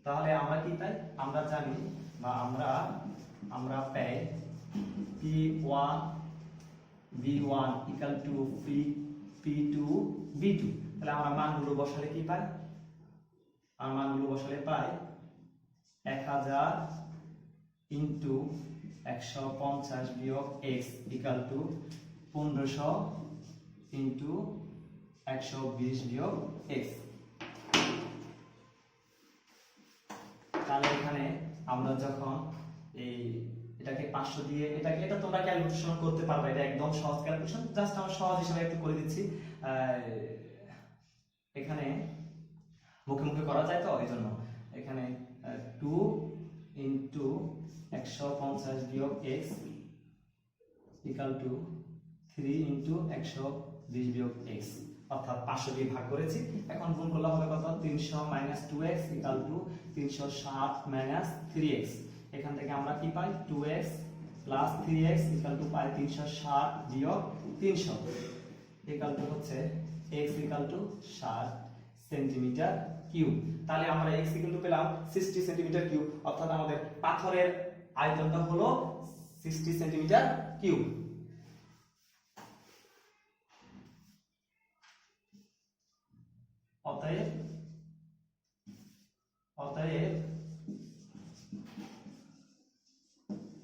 তাহলে আমরা কি পাই? আমরা জানি বা আমরা পাই P1 v1 equal to p2 v2। তাহলে আমরা মানগুলো বসালে কি পাই? আমরা মানগুলো বসালে পাই 1000 ইনটু 150 বিয়োগ x ইকুয়াল টু 1500 ইনটু 120 বিয়োগ x। তাহলে এখানে আমরা যখন এটাকে 500 দিয়ে এটা তোমরা ক্যালকুলেশন করতে পারবে, এটা একদম সহজ ক্যালকুলেশন, জাস্ট আমরা সহজ হিসেবে একটু করে দিচ্ছি। এখানে মুখে মুখে করা যায় তো এই জন্য এখানে 2 ইনটু 150 বিয়োগ x ইকুয়াল টু 3 ইনটু 120 বিয়োগ x, অর্থাৎ 500 দিয়ে ভাগ করেছি। এখন গুণ করলে হবে কত? 300 minus 2x equal to 360 minus 3x। এখান থেকে আমরা কি পাই? 2x plus 3x equal to পাই 360 বিয়োগ 300 ইকুয়াল টু হচ্ছে x equal to 60 centimetre cube. তাহলে আমরা x ইকুয়াল টু পেলাম 60 সেন্টিমিটার কিউব, অর্থাৎ আমাদের পাথরের আয়তনটা হলো 60 সেন্টিমিটার কিউব। অতএব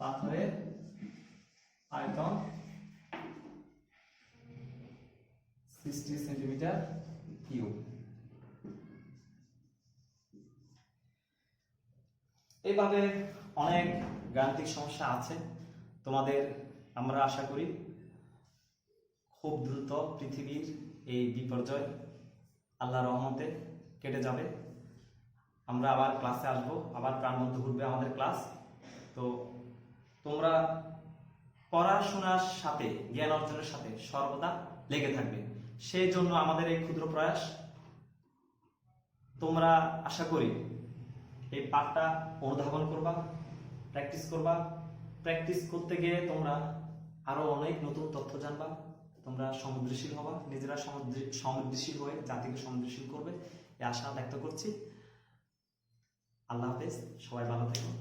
পাথরের আয়তন 60 সেন্টিমিটার কিউব। এইভাবে অনেক গাণিতিক সমস্যা আছে তোমাদের। আমরা আশা করি খুব দ্রুত পৃথিবীর এই বিপর্যয় আল্লাহর রহমতে কেটে যাবে। আমরা আবার ক্লাসে আসবো, আবার প্রাণবন্ত ঘুরবে আমাদের ক্লাস। তো তোমরা পড়াশোনার সাথে, জ্ঞান অর্জনের সাথে সর্বদা লেগে থাকবে, সেই জন্য আমাদের এই ক্ষুদ্র প্রয়াস। তোমরা আশা করি এই পাঠটা অনুধাবন করবা, প্র্যাকটিস করবা। প্র্যাকটিস করতে গিয়ে তোমরা আরো অনেক নতুন তথ্য জানবা, তোমরা সমৃদ্ধশীল হবা, নিজেরা সমৃদ্ধশীল হয়ে জাতিকে সমৃদ্ধশীল করবে, এই আশা ব্যক্ত করছি। আল্লাহ হাফেজ, সবাই ভালো থেকো।